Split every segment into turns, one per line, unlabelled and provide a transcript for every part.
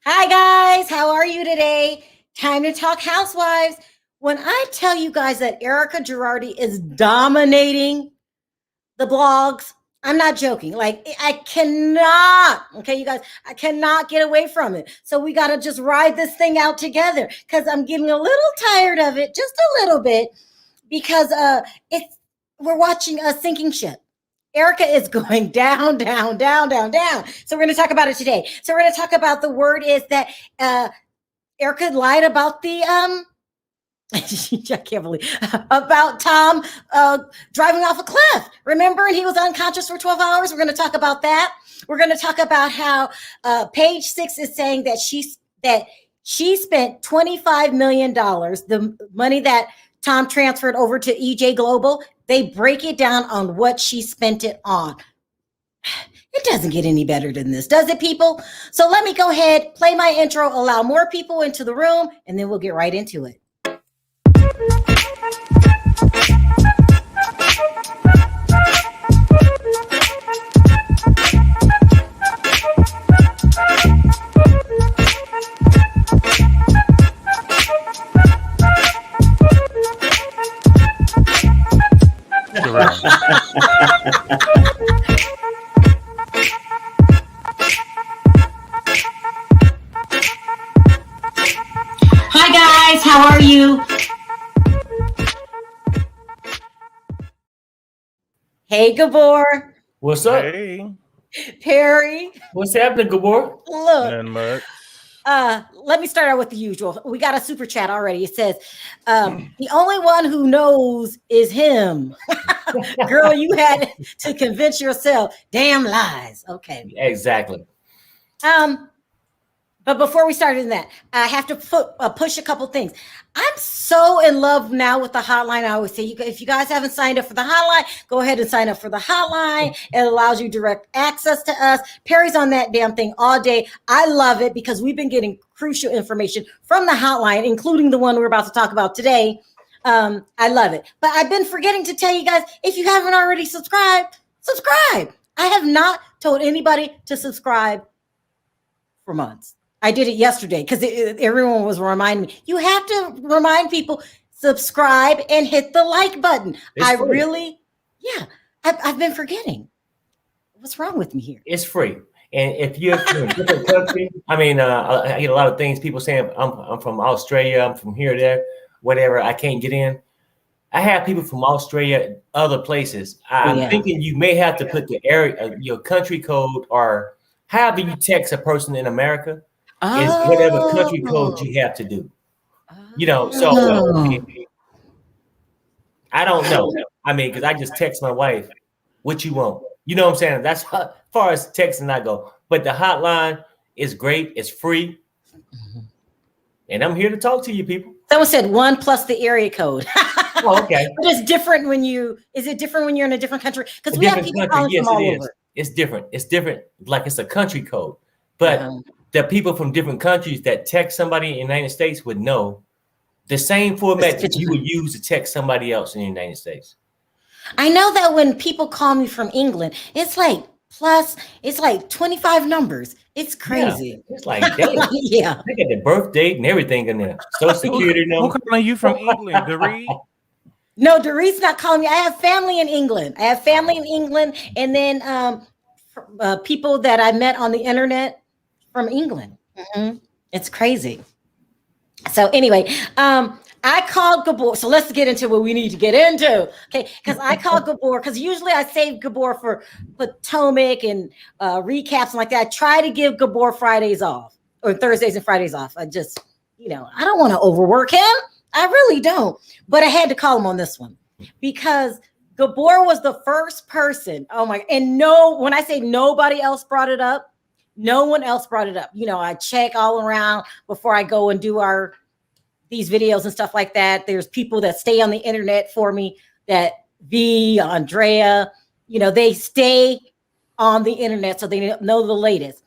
Hi, guys. How are you today? Time to talk housewives. When I tell you guys that Erika Girardi is dominating the blogs, I'm not joking. Like, I cannot, okay, you guys, I cannot get away from it. So we got to just ride this thing out together because I'm getting a little tired of it, just a little bit, because we're watching a sinking ship. Erika is going down, down, down, down, down. So we're going to talk about it today. So we're going to talk about the word is that Erika lied about the I can't believe about Tom driving off a cliff. Remember, and he was unconscious for 12 hours. We're going to talk about that. We're going to talk about how Page 6 is saying that she spent $25 million, the money that Tom transferred over to EJ Global. They break it down on what she spent it on. It doesn't get any better than this, does it, people? So let me go ahead, play my intro, allow more people into the room, and then we'll get right into it. Hi guys, how are you? Hey Gabor.
What's up?
Hey.
Perry.
What's happening, Gabor?
Look.
Nothing much.
Let me start out with the usual. We got a super chat already. It says, the only one who knows is him. Girl, you had to convince yourself. Damn lies. Okay.
Exactly.
But before we start in that, I have to push a couple things. I'm so in love now with the hotline. I always say, if you guys haven't signed up for the hotline, go ahead and sign up for the hotline. It allows you direct access to us. Perry's on that damn thing all day. I love it because we've been getting crucial information from the hotline, including the one we're about to talk about today. I love it. But I've been forgetting to tell you guys, if you haven't already subscribed, subscribe. I have not told anybody to subscribe for months. I did it yesterday because everyone was reminding me. You have to remind people, subscribe and hit the like button. I've been forgetting. What's wrong with me here?
It's free. And if you're from a different country, I get a lot of things, people saying I'm from Australia, I'm from here, there, whatever, I can't get in. I have people from Australia, other places. I'm thinking you may have to put the area, your country code, or however you text a person in America. Is whatever country code you have to do. So I don't know. Because I just text my wife, what you want? You know what I'm saying? That's how far as texting I go. But the hotline is great. It's free. And I'm here to talk to you people.
Someone said 1 plus the area code.
Oh, okay.
But is it different when you're in a different country? Because we have people calling from all over.
It's different. It's different. Like it's a country code. But the people from different countries that text somebody in the United States would know the same format that you would use to text somebody else in the United States.
I know that when people call me from England, it's like 25 numbers. It's crazy.
Yeah, it's like, damn.
Yeah.
They got the birth date and everything in there. Social security number.
Who calling you from England, Dorit?
No, Dorit's not calling me. I have family in England. And then people that I met on the internet from England. It's crazy. So anyway, I called Gabor. So let's get into what we need to get into. Okay. Because I called Gabor because usually I save Gabor for Potomac and recaps and like that. I try to give Gabor Fridays off or Thursdays and Fridays off. I just, I don't want to overwork him. I really don't. But I had to call him on this one because Gabor was the first person. Oh my, and when I say nobody else brought it up, no one else brought it up. I check all around before I go and do these videos and stuff like that. There's people that stay on the internet for me, that Andrea, they stay on the internet so they know the latest.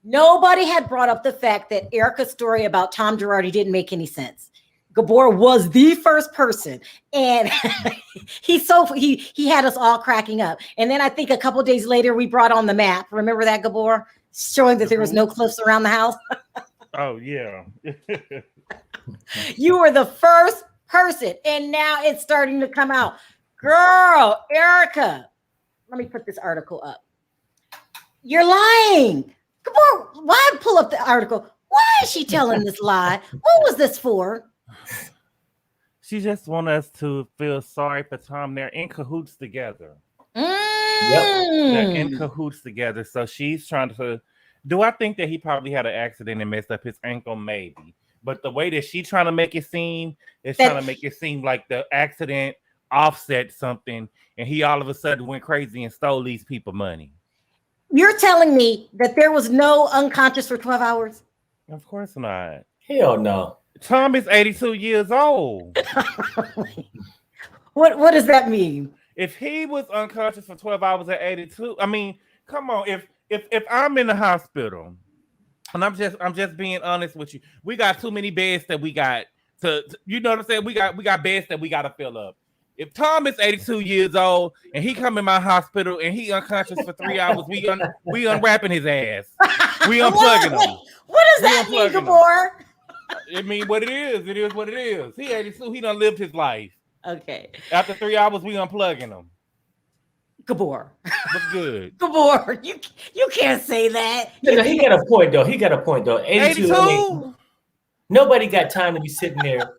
Nobody had brought up the fact that Erika's story about Tom Girardi didn't make any sense. Gabor was the first person, and he had us all cracking up. And then I think a couple of days later, we brought on the map. Remember that, Gabor? Showing that there was no cliffs around the house.
Oh yeah.
You were the first person, and now it's starting to come out. Girl, Erika, let me put this article up. You're lying. Come on, why pull up the article? Why is she telling this lie? What was this for?
She just want us to feel sorry for Tom. They're in cahoots together. They're in cahoots together. So she's trying to. Do I think that he probably had an accident and messed up his ankle? Maybe. But the way that she's trying to make it seem is trying to make it seem like the accident offset something, and he all of a sudden went crazy and stole these people money.
You're telling me that there was no unconscious for 12 hours?
Of course not.
Hell no.
Tom is 82 years old.
What does that mean?
If he was unconscious for 12 hours at 82, I mean, come on. If I'm in the hospital, and I'm just being honest with you, we got too many beds that we got to you know what I'm saying? We got beds that we got to fill up. If Tom is 82 years old and he come in my hospital and he unconscious for 3 hours, we unwrapping his ass. We unplugging him.
What does that mean, Gabor?
It mean what it is. It is what it is. He 82. He done lived his life.
Okay.
After 3 hours, we unplugging him.
Gabor.
What's good?
Gabor, you can't say that.
No, he got a point though. 82. I mean, nobody got time to be sitting there.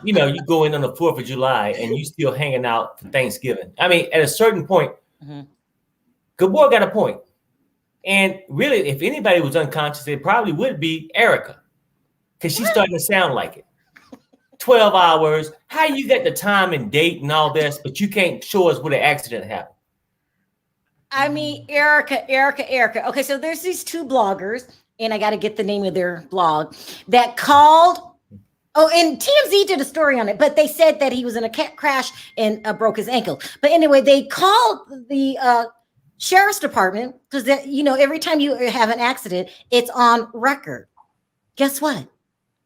You know, you go in on the 4th of July and you still hanging out for Thanksgiving. I mean, at a certain point, Gabor got a point. And really, if anybody was unconscious, it probably would be Erika. Because she's starting to sound like it. 12 hours. How you get the time and date and all this, but you can't show us where the accident happened?
I mean, Erika. Okay, so there's these two bloggers, and I got to get the name of their blog, that called. Oh, and TMZ did a story on it, but they said that he was in a crash and broke his ankle. But anyway, they called the sheriff's department because, you know, every time you have an accident, it's on record. Guess what?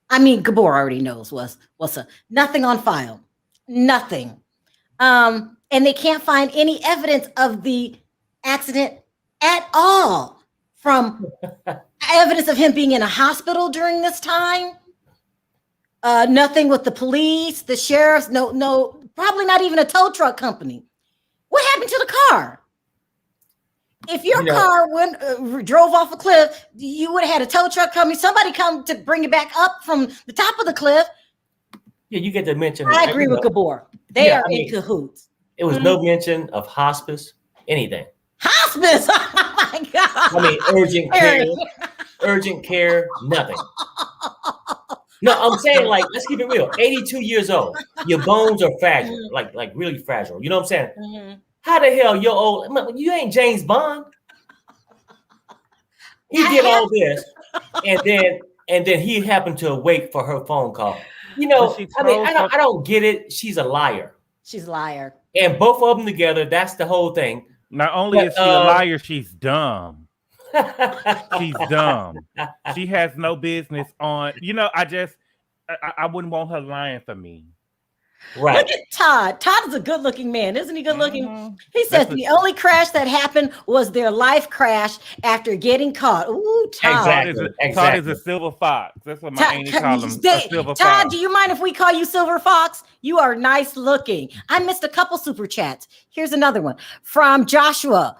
I mean, Gabor already knows what's up. Nothing on file. Nothing. And they can't find any evidence of the accident at all, from evidence of him being in a hospital during this time. Nothing with the police, the sheriffs, no, probably not even a tow truck company. What happened to the car? If your car drove off a cliff, you would have had a tow truck coming, somebody come to bring it back up from the top of the cliff.
Yeah, you get to mention.
I agree with Gabor. They are in cahoots.
It was no mention of hospice, anything.
Hospice? Oh my God.
I mean, urgent care, nothing. No, I'm saying, like, let's keep it real. 82 years old. Your bones are fragile, like really fragile. You know what I'm saying? Mm-hmm. How the hell you're old? You ain't James Bond. He did all this, and then he happened to awake for her phone call. You know, I mean, I don't get it. She's a liar.
She's a liar. And
both of them together, that's the whole thing.
Not only is she a liar, she's dumb. She's dumb. She has no business on. You know, I wouldn't want her lying for me.
Right. Look at Todd. Todd is a good-looking man, isn't he? Good-looking. Mm-hmm. He says the only crash that happened was their life crash after getting caught. Ooh, Todd.
Exactly. Todd is a silver fox. That's what my auntie calls him. Silver
Todd,
fox.
do you mind if we call you Silver Fox? You are nice looking. I missed a couple super chats. Here's another one from Joshua.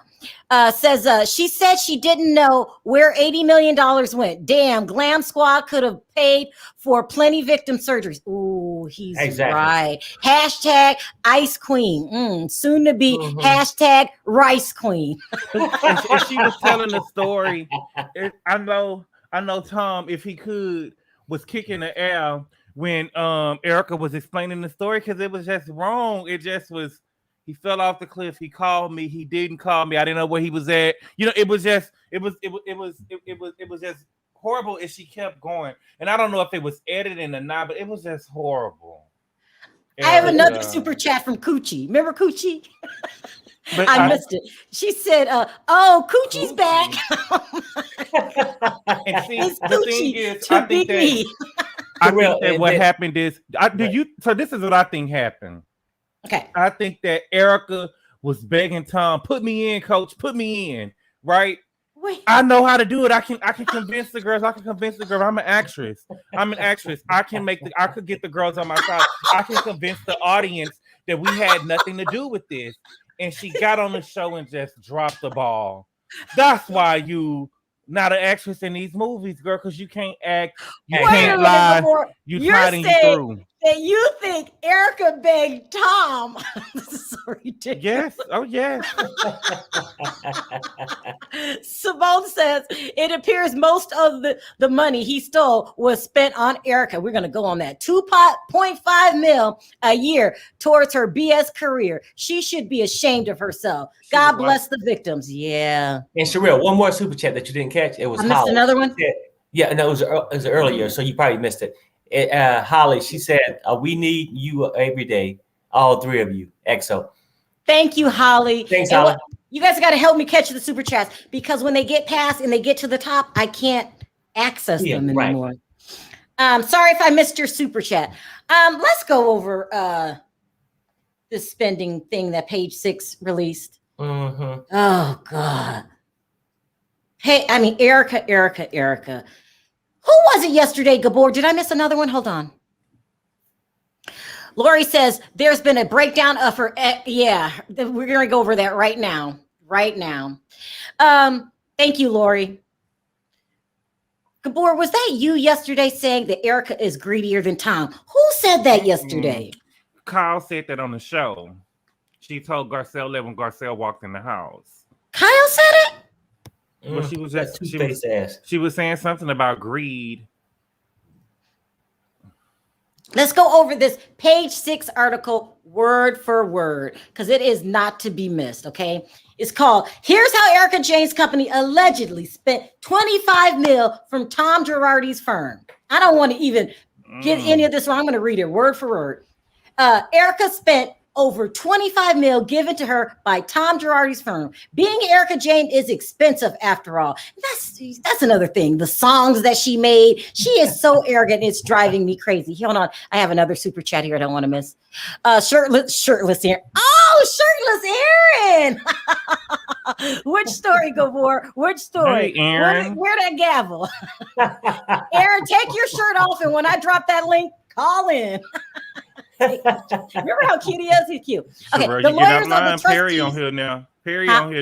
Says she said she didn't know where $80 million went. Damn, Glam Squad could have paid for plenty victim surgeries. Ooh, he's right. Hashtag Ice Queen. Soon to be hashtag Rice Queen.
If she was telling the story, I know Tom, if he could, was kicking the air when Erika was explaining the story, because it was just wrong. It just was. He fell off the cliff. He called me. He didn't call me. I didn't know where he was at. You know, it was just horrible as she kept going. And I don't know if it was edited or not, but it was just horrible.
I have another super chat from Coochie. Remember Coochie? I missed it. She said, "Oh, Coochie's back."
And see, the thing is, I think that what happened is, So this is what I think happened.
Okay.
I think that Erika was begging Tom, put me in, coach, put me in, right?
Wait.
I know how to do it. I can convince the girls. I can convince the girl. I'm an actress. I could get the girls on my side. I can convince the audience that we had nothing to do with this. And she got on the show and just dropped the ball. That's why you not an actress in these movies, girl, because you can't act, you can't lie, you tried and you through.
That you think Erika begged Tom. This is so ridiculous.
Yes. Oh, yes.
Simone says it appears most of the money he stole was spent on Erika. We're going to go on that. 2.5 mil a year towards her BS career. She should be ashamed of herself. God bless the victims. Yeah.
And Sharrell, one more super chat that you didn't catch. It was
I missed another one?
Yeah, no, it was earlier, so you probably missed it. Holly, she said, we need you every day, all three of you. EXO.
Thank you, Holly.
Thanks, Holly.
You guys got to help me catch the super chats because when they get past and they get to the top, I can't access them anymore. Right. Sorry if I missed your super chat. Let's go over this spending thing that Page 6 released.
Mm-hmm.
Oh, God. Hey, I mean, Erika. Who was it yesterday, Gabor? Did I miss another one? Hold on. Lori says there's been a breakdown of her. Yeah, we're going to go over that right now. Thank you, Lori. Gabor, was that you yesterday saying that Erika is greedier than Tom? Who said that yesterday?
Kyle said that on the show. She told Garcelle that when Garcelle walked in the house.
Kyle said it?
Well, she was saying something about greed.
Let's go over this Page 6 article word for word because it is not to be missed, okay? It's called, Here's How Erika Jayne's Company Allegedly Spent 25 mil from Tom Girardi's Firm. I don't want to even get any of this wrong. I'm going to read it word for word. Erika spent over 25 mil given to her by Tom Girardi's firm. Being Erika Jayne is expensive after all. That's another thing. The songs that she made, she is so arrogant. It's driving me crazy. Hold on. I have another super chat here I don't want to miss. Shirtless Aaron. Oh, Shirtless Aaron. Which story, Gabor? Which story?
Hey, Aaron.
Where that gavel? Aaron, take your shirt off. And when I drop that link, call in. Remember how cute he is? He's cute. Okay,
Sure,
the lawyers
on
the trustees.
Perry on here now. Perry on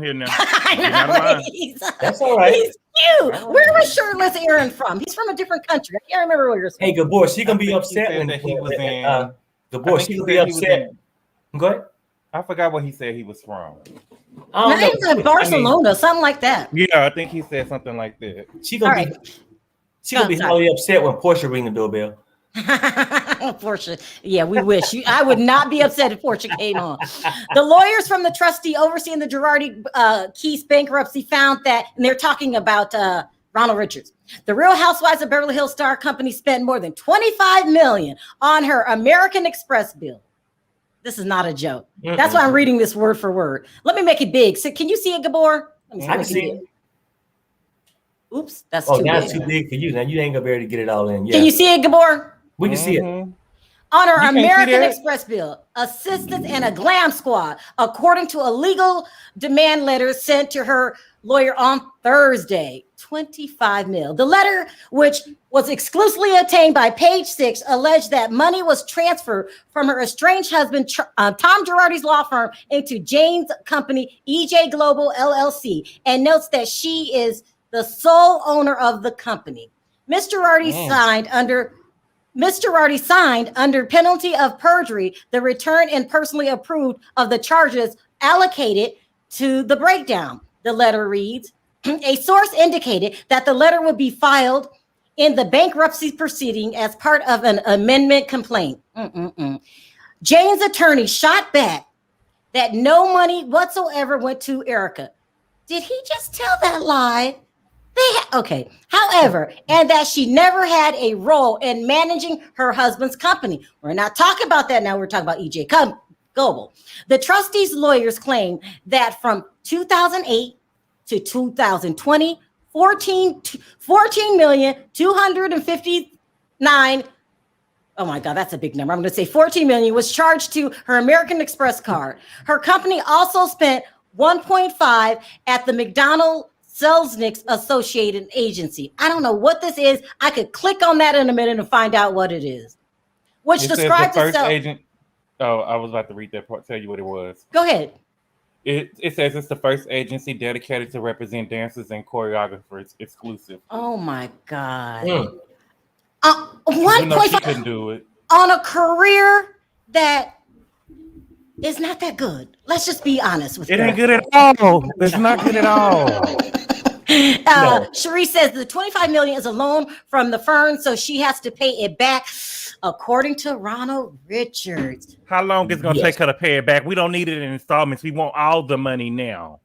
here now.
I know,
that's all right.
He's cute. Where was Shirtless Aaron from? He's from a different country. I can't remember where you're from.
Hey, Gabor, she gonna be upset when
he was in.
Gabor, she gonna be upset. Go ahead.
I forgot what he said he was from.
He's in Barcelona, something like that.
Yeah, I think he said something like that.
She gonna be highly upset when Portia ring the doorbell.
Portia, yeah, we wish. I would not be upset if Portia came on. The lawyers from the trustee overseeing the Girardi Keese bankruptcy found that, and they're talking about Ronald Richards. The Real Housewives of Beverly Hills Star Company spent more than $25 million on her American Express bill. This is not a joke. Mm-mm. That's why I'm reading this word for word. Let me make it big. So, can you see it, Gabor?
I can see it.
Oops, that's too big.
Now it's too big for you. Now you ain't gonna be able to get it all in. Yeah.
Can you see it, Gabor?
We can see it.
On her American Express bill, assistants and a glam squad, according to a legal demand letter sent to her lawyer on Thursday. 25 mil. The letter, which was exclusively obtained by Page 6, alleged that money was transferred from her estranged husband, Tom Girardi's law firm, into Jayne's company, EJ Global LLC, and notes that she is the sole owner of the company. Mr. Girardi signed under penalty of perjury the return and personally approved of the charges allocated to the breakdown. The letter reads, a source indicated that the letter would be filed in the bankruptcy proceeding as part of an amendment complaint. Jayne's attorney shot back that no money whatsoever went to Erika. Did he just tell that lie? Okay. However, and that she never had a role in managing her husband's company. We're not talking about that now. We're talking about EJ Global. The trustees' lawyers claim that from 2008 to 2020, 14,259,000. Oh my God, that's a big number. I'm going to say 14 million was charged to her American Express card. Her company also spent 1.5 at the McDonald Selznick Associated Agency. I don't know what this is. I could click on that in a minute and find out what it is. Which
It
describes
says the first
itself.
agent. Oh, I was about to read that part. Tell you what it was.
Go ahead.
It says it's the first agency dedicated to represent dancers and choreographers exclusive.
Oh my God.
1.5 couldn't do it
on a career that is not that good. Let's just be honest with you.
It ain't good at all. It's not good at all.
No.
Cherie says the $25 million is a loan from the firm, so she has to pay it back, according to Ronald Richards.
How long is it going to take her to pay it back? We don't need it in installments. We want all the money now.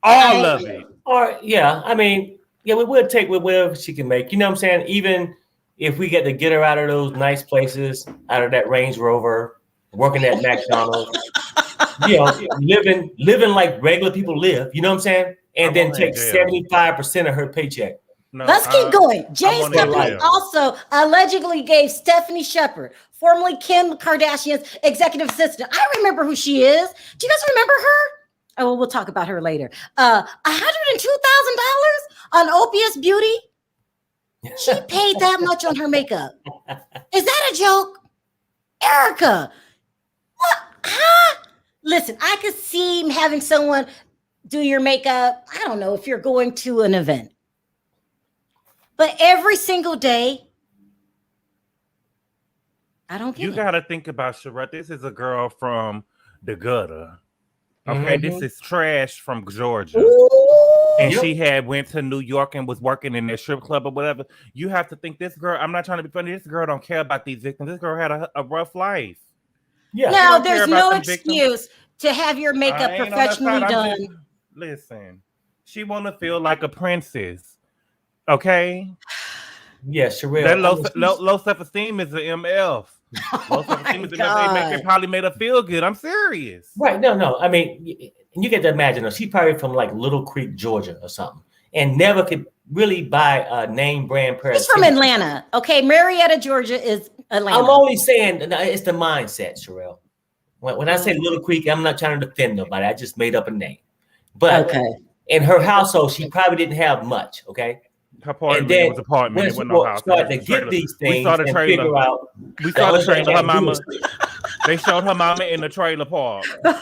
All of it.
Or, I mean, we will take whatever she can make. You know what I'm saying? Even if we get to get her out of those nice places, out of that Range Rover, working at McDonald's, living like regular people live, you know what I'm saying? And then take 75% of her paycheck.
No, let's keep going. James Stephanie also allegedly gave Stephanie Shepard, formerly Kim Kardashian's executive assistant. I remember who she is. Do you guys remember her? Oh, well, we'll talk about her later. $102,000 on Opius Beauty. She paid that much on her makeup. Is that a joke? Erika, what? Huh? Listen, I could see having someone do your makeup. I don't know if you're going to an event. But every single day, I don't get
You got to think about Sharrell. This is a girl from the gutter. Okay, This is trash from Georgia.
Ooh.
And she went to New York and was working in a strip club or whatever. You have to think this girl, I'm not trying to be funny, this girl don't care about these victims. This girl had a rough life.
Yeah. Now, there's no excuse to have your makeup professionally done.
Listen, she want to feel like a princess. Okay?
Yeah, Sharrell.
That low self-esteem is an MF. Low self-esteem is an MF. They probably made her feel good. I'm serious.
Right. No. I mean, you get to imagine, she's probably from like Little Creek, Georgia or something, and never could really buy a name brand pair.
She's from Atlanta. Okay, Marietta, Georgia is Atlanta.
I'm only saying it's the mindset, Sharrell. When I say Little Creek, I'm not trying to defend nobody. I just made up a name. But in her household, she probably didn't have much. Okay.
Her apartment was apartment. It wasn't no house.
Started to get these things and figure out.
We saw the trailer. Her mama. They showed her mama in the trailer park.
What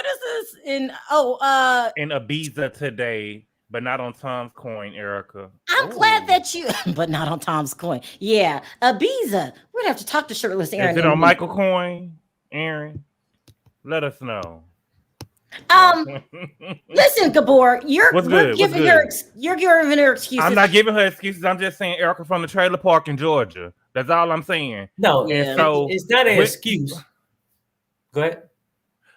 is this in
Ibiza today, but not on Tom's Coin, Erika.
I'm glad that you, but not on Tom's Coin. Yeah, Ibiza. We're gonna have to talk to shirtless Aaron.
Is it on Michael Coin, Aaron? Let us know.
Listen, Gabor, you're giving her excuses.
I'm not giving her excuses. I'm just saying Erika from the trailer park in Georgia. That's all I'm saying.
No, it's not an excuse. Go ahead.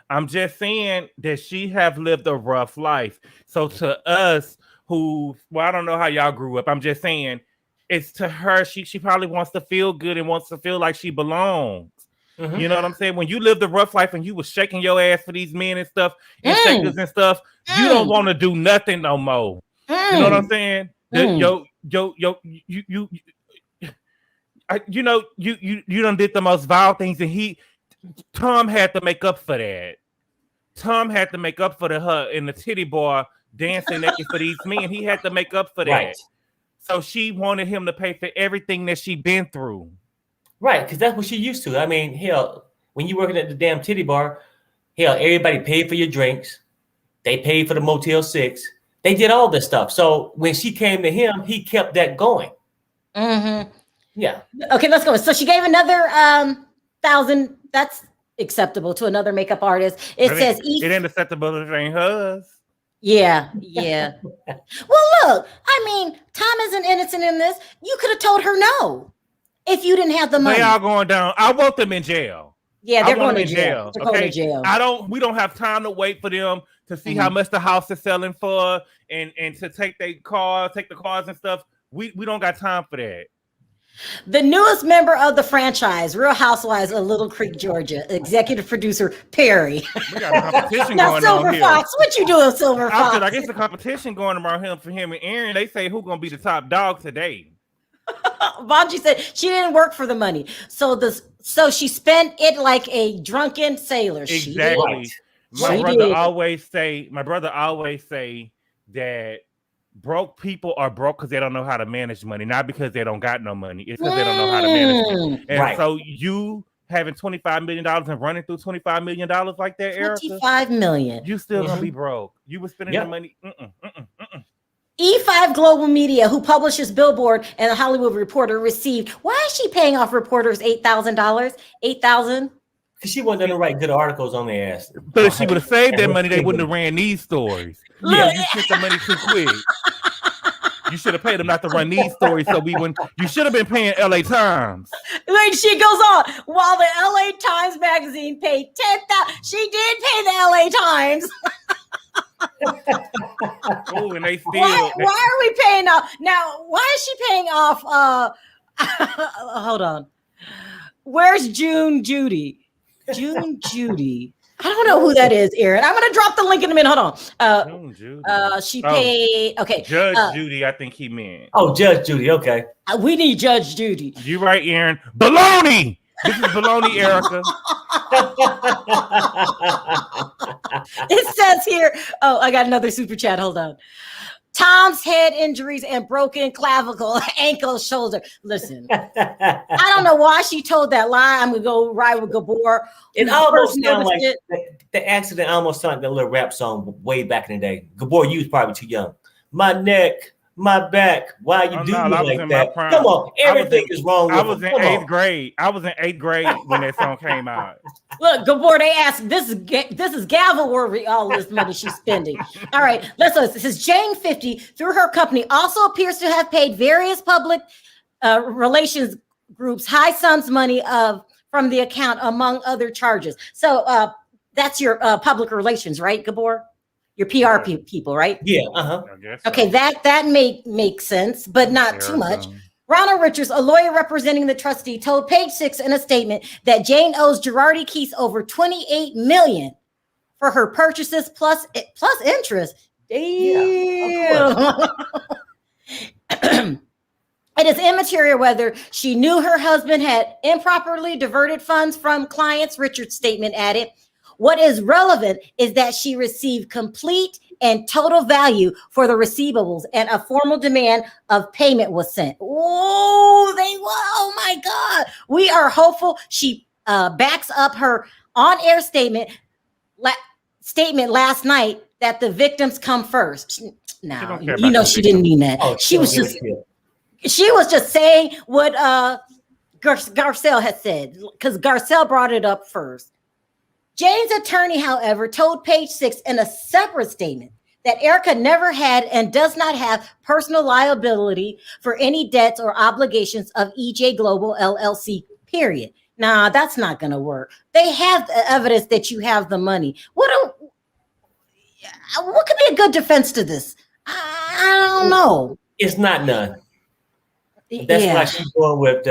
I'm just saying that she have lived a rough life. So to us I don't know how y'all grew up. I'm just saying it's to her. She probably wants to feel good and wants to feel like she belongs. Mm-hmm. You know what I'm saying? When you lived a rough life and you was shaking your ass for these men and stuff, and sectors and stuff, you don't want to do nothing no more. You know what I'm saying? You done did the most vile things, and Tom had to make up for that. Tom had to make up for her in the titty bar dancing naked for these men. He had to make up for that. Right. So she wanted him to pay for everything that she been through.
Right, because that's what she used to. I mean, hell, when you working at the damn titty bar, hell, everybody paid for your drinks. They paid for the Motel 6. They did all this stuff. So when she came to him, he kept that going.
Mm-hmm.
Yeah.
Okay, let's go. So she gave another $1,000. That's acceptable to another makeup artist. It
ain't acceptable if it ain't hers.
Yeah. Well, look, I mean, Tom isn't innocent in this. You could have told her no. If you didn't have the money.
They are going down. I want them in jail.
Yeah, they're going to jail. They're going to jail.
We don't have time to wait for them to see how much the house is selling for and to take the cars and stuff. We don't got time for that.
The newest member of the franchise, Real Housewives of Little Creek, Georgia, executive producer Perry.
We got a competition
now,
going
Silver
on
Fox,
here.
what you doing, Silver Fox?
I guess the competition going around him for him and Aaron. They say who's gonna be the top dog today.
Bonji said she didn't work for the money. So she spent it like a drunken sailor.
Exactly. My brother always say that broke people are broke because they don't know how to manage money, not because they don't got no money. It's because they don't know how to manage money. And so you having $25 million and running through $25 million like that, Erika,
$25 million.
You still gonna be broke. You were spending the money.
E5 Global Media, who publishes Billboard and the Hollywood Reporter, received. Why is she paying off reporters $8,000? $8,000?
Because she wasn't going to write good articles on their ass.
But if she would have saved that money, they wouldn't have ran these stories. Yeah, you spent the money too quick. You should have paid them not to run these stories. So you should have been paying LA Times.
Wait, she goes on. While the LA Times magazine paid $10,000, she did pay the LA Times.
Oh, and they still.
Why are we paying off now? Why is she paying off? Hold on. Where's June Judy? June Judy. I don't know who that is, Aaron. I'm gonna drop the link in a minute. Hold on.
June Judy.
She paid. Okay.
Judge Judy, I think he meant.
Oh, Judge Judy. Okay.
We need Judge Judy.
You right, Aaron. Baloney. This is baloney, Erika.
It says here. Oh, I got another super chat. Hold on. Tom's head injuries and broken clavicle, ankle, shoulder. Listen, I don't know why she told that lie. I'm gonna go ride with Gabor.
It almost sounded like the accident almost sounded like a little rap song way back in the day. Gabor, you was probably too young. My neck, my back. Why you do me like that? Come on, everything is wrong.
I was in eighth grade. I was in 8th grade when that song came out.
Look, Gabor, they asked, this is gavel worthy, all this money she's spending. All right, let's listen. It says Jane 50, through her company, also appears to have paid various public relations groups high sums money from the account, among other charges. So that's your public relations, right, Gabor? Your PR people, right?
Yeah. Uh-huh.
Okay, that makes sense, but not too much. Ronald Richards, a lawyer representing the trustee, told Page Six in a statement that Jane owes Girardi Keese over $28 million for her purchases plus interest. Damn. Yeah, it is immaterial whether she knew her husband had improperly diverted funds from clients, Richards' statement added. What is relevant is that she received complete and total value for the receivables, and a formal demand of payment was sent. Oh my God. We are hopeful she backs up her on-air statement last night that the victims come first. Now, you know she didn't mean that.
Oh,
she was just saying what Garcelle had said, because Garcelle brought it up first. Jane's attorney, however, told Page Six in a separate statement that Erika never had and does not have personal liability for any debts or obligations of EJ Global LLC, period. Nah, that's not going to work. They have the evidence that you have the money. What could be a good defense to this? I don't know.
It's not none. That's why she's going with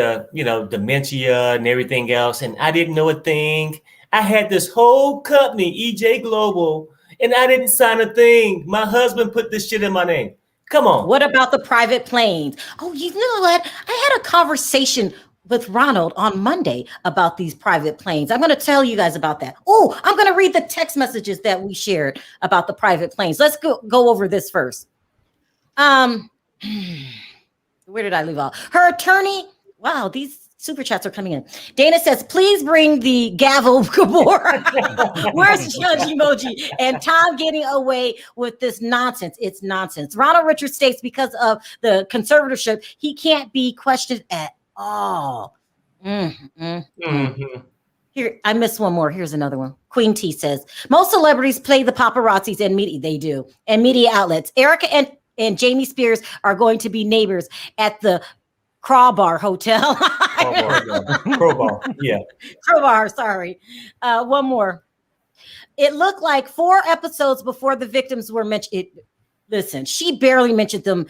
dementia and everything else. And I didn't know a thing. I had this whole company, EJ Global, and I didn't sign a thing. My husband put this shit in my name. Come on.
What about the private planes? Oh, you know what? I had a conversation with Ronald on Monday about these private planes. I'm going to tell you guys about that. Oh, I'm going to read the text messages that we shared about the private planes. Let's go over this first. Where did I leave off? Her attorney. Wow, these super chats are coming in. Dana says, please bring the gavel, Gabor. Where's Judge emoji? And Tom getting away with this nonsense. It's nonsense. Ronald Richards states because of the conservatorship, he can't be questioned at all. Here, I missed one more. Here's another one. Queen T says, most celebrities play the paparazzis and media. They do. And media outlets. Erika and Jamie Spears are going to be neighbors at the Crowbar Hotel.
Crowbar. Yeah.
Crowbar, sorry. One more. It looked like 4 episodes before the victims were mentioned. Listen, she barely mentioned them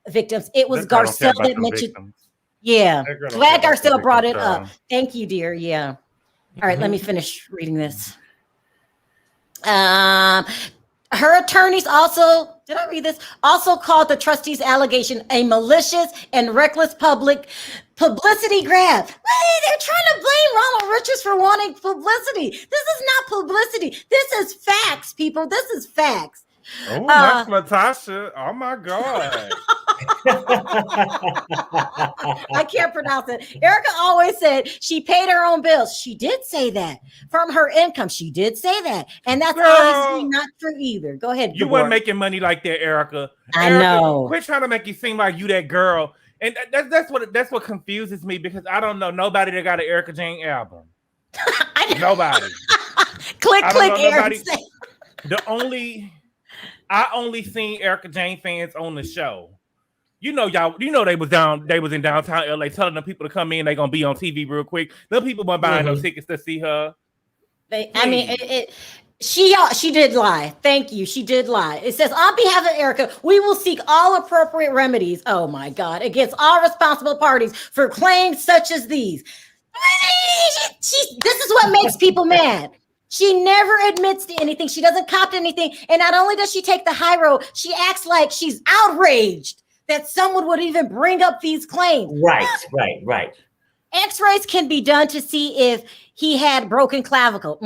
victims. It was Garcelle that mentioned. Victims. Yeah. Glad Garcelle brought it up. Thank you, dear. Yeah. All right, let me finish reading this. Her attorneys also Did I read this? Also called the trustee's allegation a malicious and reckless publicity grab. Hey, they're trying to blame Ronald Richards for wanting publicity. This is not publicity. This is facts, people. This is facts.
Oh, Max Latasha. Oh my God.
I can't pronounce it. Erika always said she paid her own bills. She did say that from her income. She did say that. And that's obviously not true either. Go ahead.
You weren't making money like that, Erika.
I know.
Quit trying to make you seem like you that girl. And that's what confuses me, because I don't know nobody that got an Erika Jane album. Nobody.
click, Erika.
I only seen Erika Jane fans on the show. You know they was in downtown LA telling them people to come in, they gonna be on TV real quick. Them people weren't buying no tickets to see her.
She did lie. Thank you. She did lie. It says, on behalf of Erika, we will seek all appropriate remedies, oh my God, against all responsible parties for claims such as these. This is what makes people mad. She never admits to anything. She doesn't cop to anything. And not only does she take the high road, she acts like she's outraged that someone would even bring up these claims.
Right.
X-rays can be done to see if he had broken clavicle.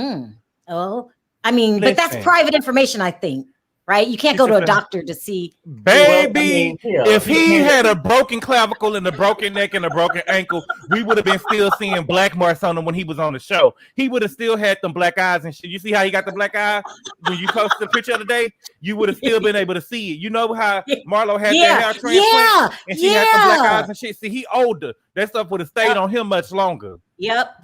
But that's private information, I think. Right? You can't go to a doctor to see.
Baby, if he had a broken clavicle and a broken neck and a broken ankle, we would have been still seeing black marks on him when he was on the show. He would have still had them black eyes and shit. You see how he got the black eye? When you posted the picture of the day, you would have still been able to see it. You know how Marlo had that hair transplant and she had the black eyes and shit? See, he older. That stuff would have stayed on him much longer.
Yep.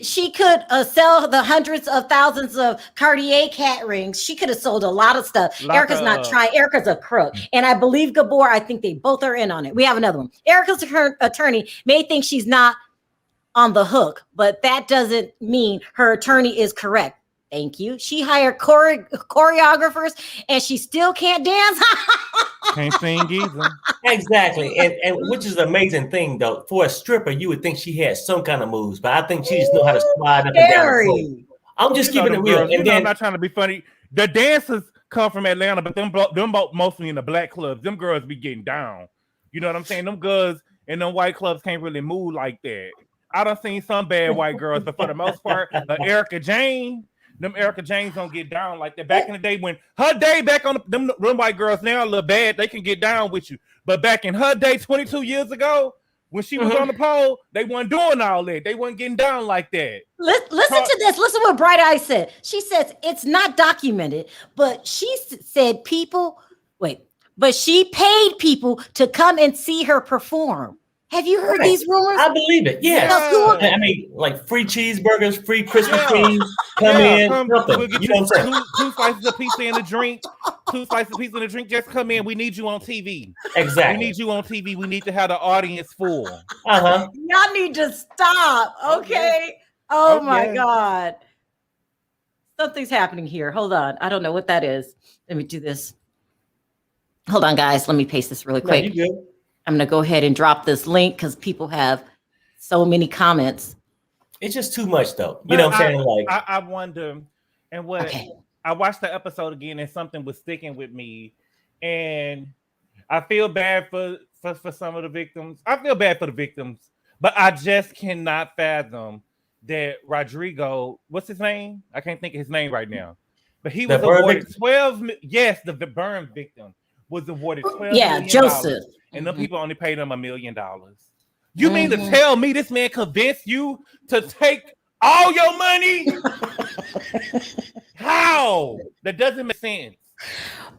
She could sell the hundreds of thousands of Cartier cat rings. She could have sold a lot of stuff. Erika's not trying. Erika's a crook. And I believe Gabor, I think they both are in on it. We have another one. Erika's attorney may think she's not on the hook, but that doesn't mean her attorney is correct. Thank you. She hired choreographers and she still can't dance.
Can't sing either.
Exactly. And which is an amazing thing, though. For a stripper, you would think she had some kind of moves, but I think she just know how to slide up and down. I'm just keeping it real.
And I'm not trying to be funny. The dancers come from Atlanta, but them mostly in the black clubs. Them girls be getting down. You know what I'm saying? Them girls in them white clubs can't really move like that. I done seen some bad white girls, but for the most part, Erika Jane, them Erika Janes don't get down like that. Back in the day, when her day back on them white girls now a little bad, they can get down with you. But back in her day, 22 years ago, when she was on the pole, they weren't doing all that. They weren't getting down like that.
Listen to this. Listen what Bright Eye said. She says it's not documented, but she said but she paid people to come and see her perform. Have you heard these rumors?
I believe it. Yeah. I mean, like free cheeseburgers, free Krispy Kremes. Come in.
We'll get you two slices of pizza and a drink. 2 slices of pizza and a drink. Just come in. We need you on TV.
Exactly.
We need you on TV. We need to have the audience full.
Y'all need to stop. Okay. Oh my God. Something's happening here. Hold on. I don't know what that is. Let me do this. Hold on, guys. Let me paste this really quick.
No, you good.
I'm going to go ahead and drop this link because people have so many comments.
It's just too much, though. You know what I'm saying? Like,
I wonder, and what I watched the episode again, and something was sticking with me, and I feel bad for some of the victims. I feel bad for the victims, but I just cannot fathom that Rodrigo, what's his name? I can't think of his name right now, but he was awarded 12. Yes, the burn victim was awarded $12 million.
Joseph.
And the people only paid him $1 million. You mean to tell me this man convinced you to take all your money? How? That doesn't make sense.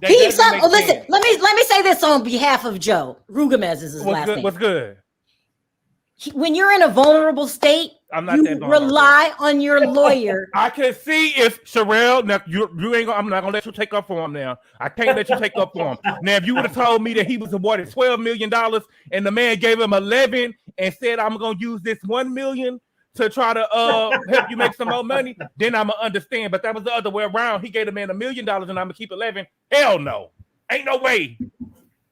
Listen, let me say this on behalf of Joe. Rugamez is his last name.
What's good?
When you're in a vulnerable state, I'm not rely on your lawyer.
I can see if Sharrell, now you ain't. I'm not gonna let you take up for him now. I can't let you take up for him. Now, if you would have told me that he was awarded $12 million and the man gave him 11 and said, "I'm gonna use this $1 million to try to help you make some more money," then I'm gonna understand. But that was the other way around. He gave the man $1 million and I'm gonna keep 11. Hell no, ain't no way.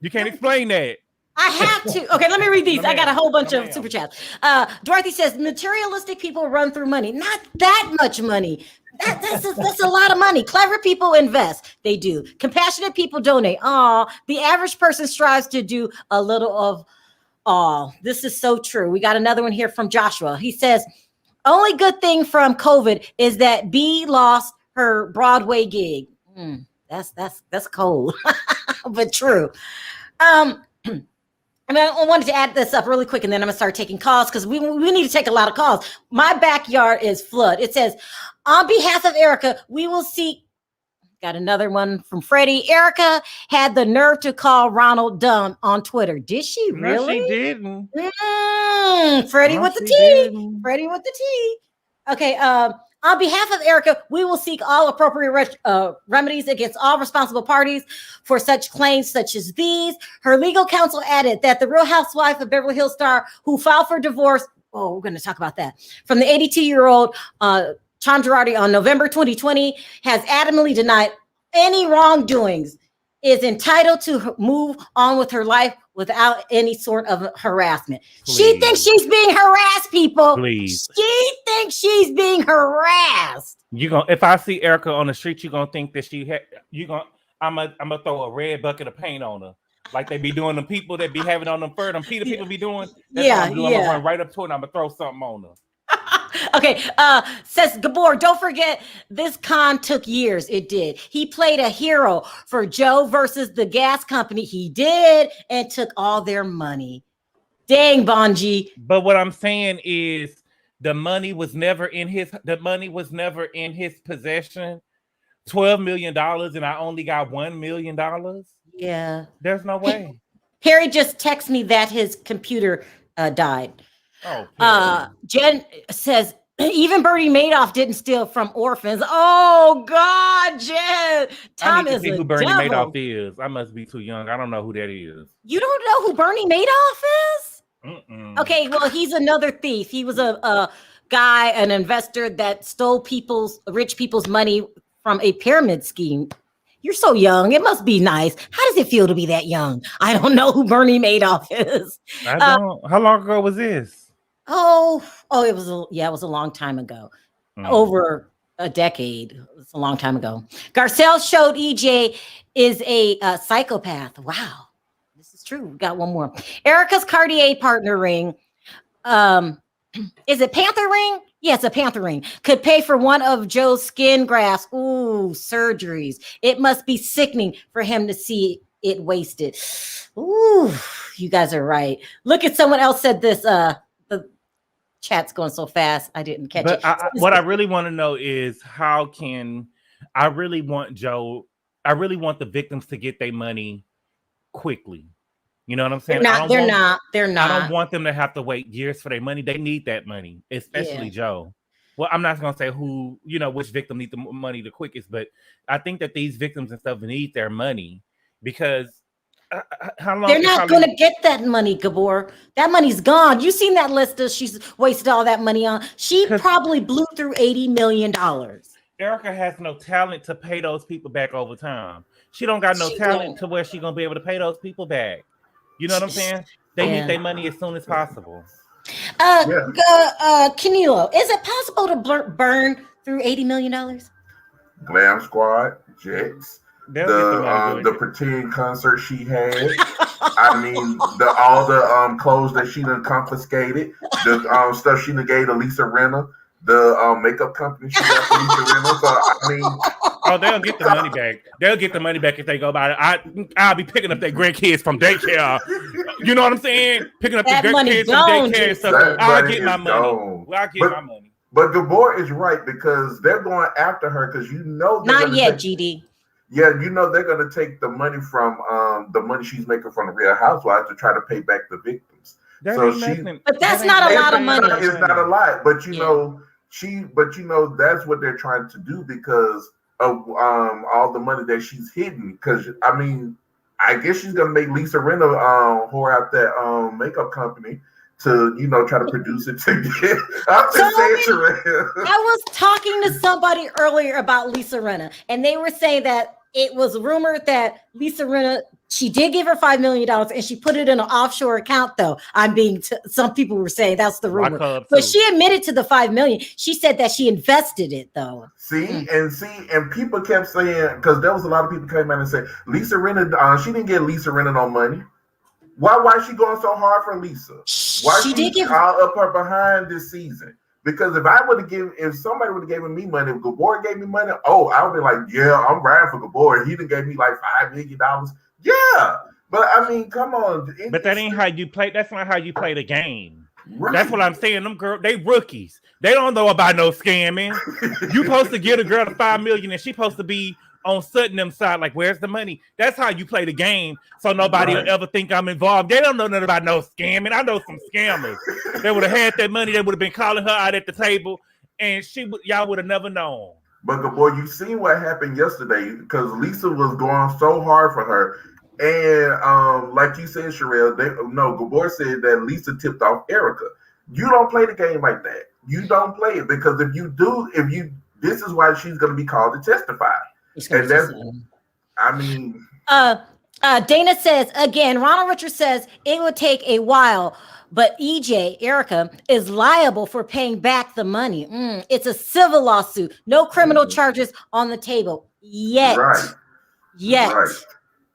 You can't explain that.
I have to. Okay, let me read these. I got a whole bunch of super chats. Dorothy says, materialistic people run through money. Not that much money. That's a lot of money. Clever people invest. They do. Compassionate people donate. The average person strives to do a little of all. This is so true. We got another one here from Joshua. He says, only good thing from COVID is that B lost her Broadway gig. That's cold, but true. I wanted to add this up really quick, and then I'm gonna start taking calls because we need to take a lot of calls. My backyard is flood. It says, on behalf of Erika, we will seek. Got another one from Freddie. Erika had the nerve to call Ronald dumb on Twitter. Did she really?
No, she didn't.
Freddie with the T. Freddie with the T. Okay. On behalf of Erika, we will seek all appropriate remedies against all responsible parties for such claims such as these. Her legal counsel added that the Real Housewife of Beverly Hills star who filed for divorce, we're going to talk about that, from the 82-year-old Girardi on November 2020 has adamantly denied any wrongdoings, is entitled to move on with her life without any sort of harassment. Please. She thinks she's being harassed, people.
Please.
She thinks she's being harassed.
If I see Erika on the street, you're gonna think that I'm gonna throw a red bucket of paint on her. Like they be doing, the people that be having on them fur, them Peter people be doing. That's what I'm gonna run right up to her and I'm gonna throw something on her.
Okay, says Gabor, don't forget this con took years. It did. He played a hero for Joe versus the gas company. He did, and took all their money. Dang, Bonji.
But what I'm saying is the money was never in his possession. $12 million, and I only got $1 million.
Yeah.
There's no way.
Harry just texted me that his computer died. Jen says even Bernie Madoff didn't steal from orphans. Oh God, Jen. Tom
I need to
is
see who Bernie Madoff is. I must be too young. I don't know who that is.
You don't know who Bernie Madoff is? Okay, well, he's another thief. He was a guy, an investor that stole rich people's money from a pyramid scheme. You're so young. It must be nice. How does it feel to be that young? I don't know who Bernie Madoff is.
I don't. How long ago was this?
It was a long time ago. Over a decade. It's a long time ago. Garcelle showed EJ is a psychopath. Wow. This is true. We got one more. Erika's Cartier partner ring. Is it Panther ring? Yes, a Panther ring. Could pay for one of Joe's skin grafts. Ooh, surgeries. It must be sickening for him to see it wasted. Ooh, you guys are right. Look at someone else said this. The chat's going so fast. I didn't catch it.
What I really want to know is I really want the victims to get their money quickly. You know what I'm saying?
They're not.
I don't want them to have to wait years for their money. They need that money, especially Joe. Well, I'm not going to say who, which victim needs the money the quickest, but I think that these victims and stuff need their money because how long?
They're not going to get that money, Gabor. That money's gone. You seen that list that she's wasted all that money on? She probably blew through $80 million.
Erika has no talent to pay those people back over time. She don't got no talent to where she's going to be able to pay those people back. You know what I'm saying? They need their money as soon as possible.
Canelo, is it possible to burn through $80 million?
Glam Squad, Jets, the pretend concert she had. I mean, all the clothes that she done confiscated, the stuff she done gave to Lisa Rinna, the makeup company she got for Lisa Rinna. So I mean,
they'll get the money back. They'll get the money back if they go by it. I'll be picking up their grandkids from daycare. You know what I'm saying? Picking up the grandkids from daycare. So I'll get my money. Well, I'll get my money.
But Gabor is right because they're going after her because
not yet, GD.
Yeah, they're going to take the money from the money she's making from the Real Housewives to try to pay back the victims.
But that's not a lot of money.
It's not a lot, but that's what they're trying to do because of all the money that she's hidden. Because I mean, I guess she's gonna make Lisa Rinna whore out that makeup company to try to produce it to get.
I was talking to somebody earlier about Lisa Rinna, and they were saying that it was rumored that Lisa Rinna She did give her $5 million, and she put it in an offshore account. Though some people were saying that's the rumor, but she admitted to the $5 million. She said that she invested it though.
And people kept saying, because there was a lot of people came out and said Lisa Rinna, she didn't get Lisa Rinna no money. Why is she going so hard for Lisa? Why she did give all up her behind this season? Because if somebody would have given me money, if Gabor gave me money, I would be like, yeah, I'm riding for Gabor. He done gave me like $5 million. Yeah, but I mean, come on.
But that ain't how you play. That's not how you play the game. Right. That's what I'm saying. Them girls, they rookies. They don't know about no scamming. You supposed to get a girl to $5 million, and she supposed to be on Sutton them side. Like, where's the money? That's how you play the game. So nobody will ever think I'm involved. They don't know nothing about no scamming. I know some scammers. They would have had that money. They would have been calling her out at the table, and y'all would have never known.
But Gabor, you seen what happened yesterday because Lisa was going so hard for her. And like you said, Sharrell, Gabor said that Lisa tipped off Erika. You don't play the game like that. You don't play it because if you do, this is why she's going to be called to testify. And that's, I mean.
Dana says, again, Ronald Richards says it would take a while, but Erika, is liable for paying back the money. It's a civil lawsuit. No criminal charges on the table yet.
Right.
Yet.
Right.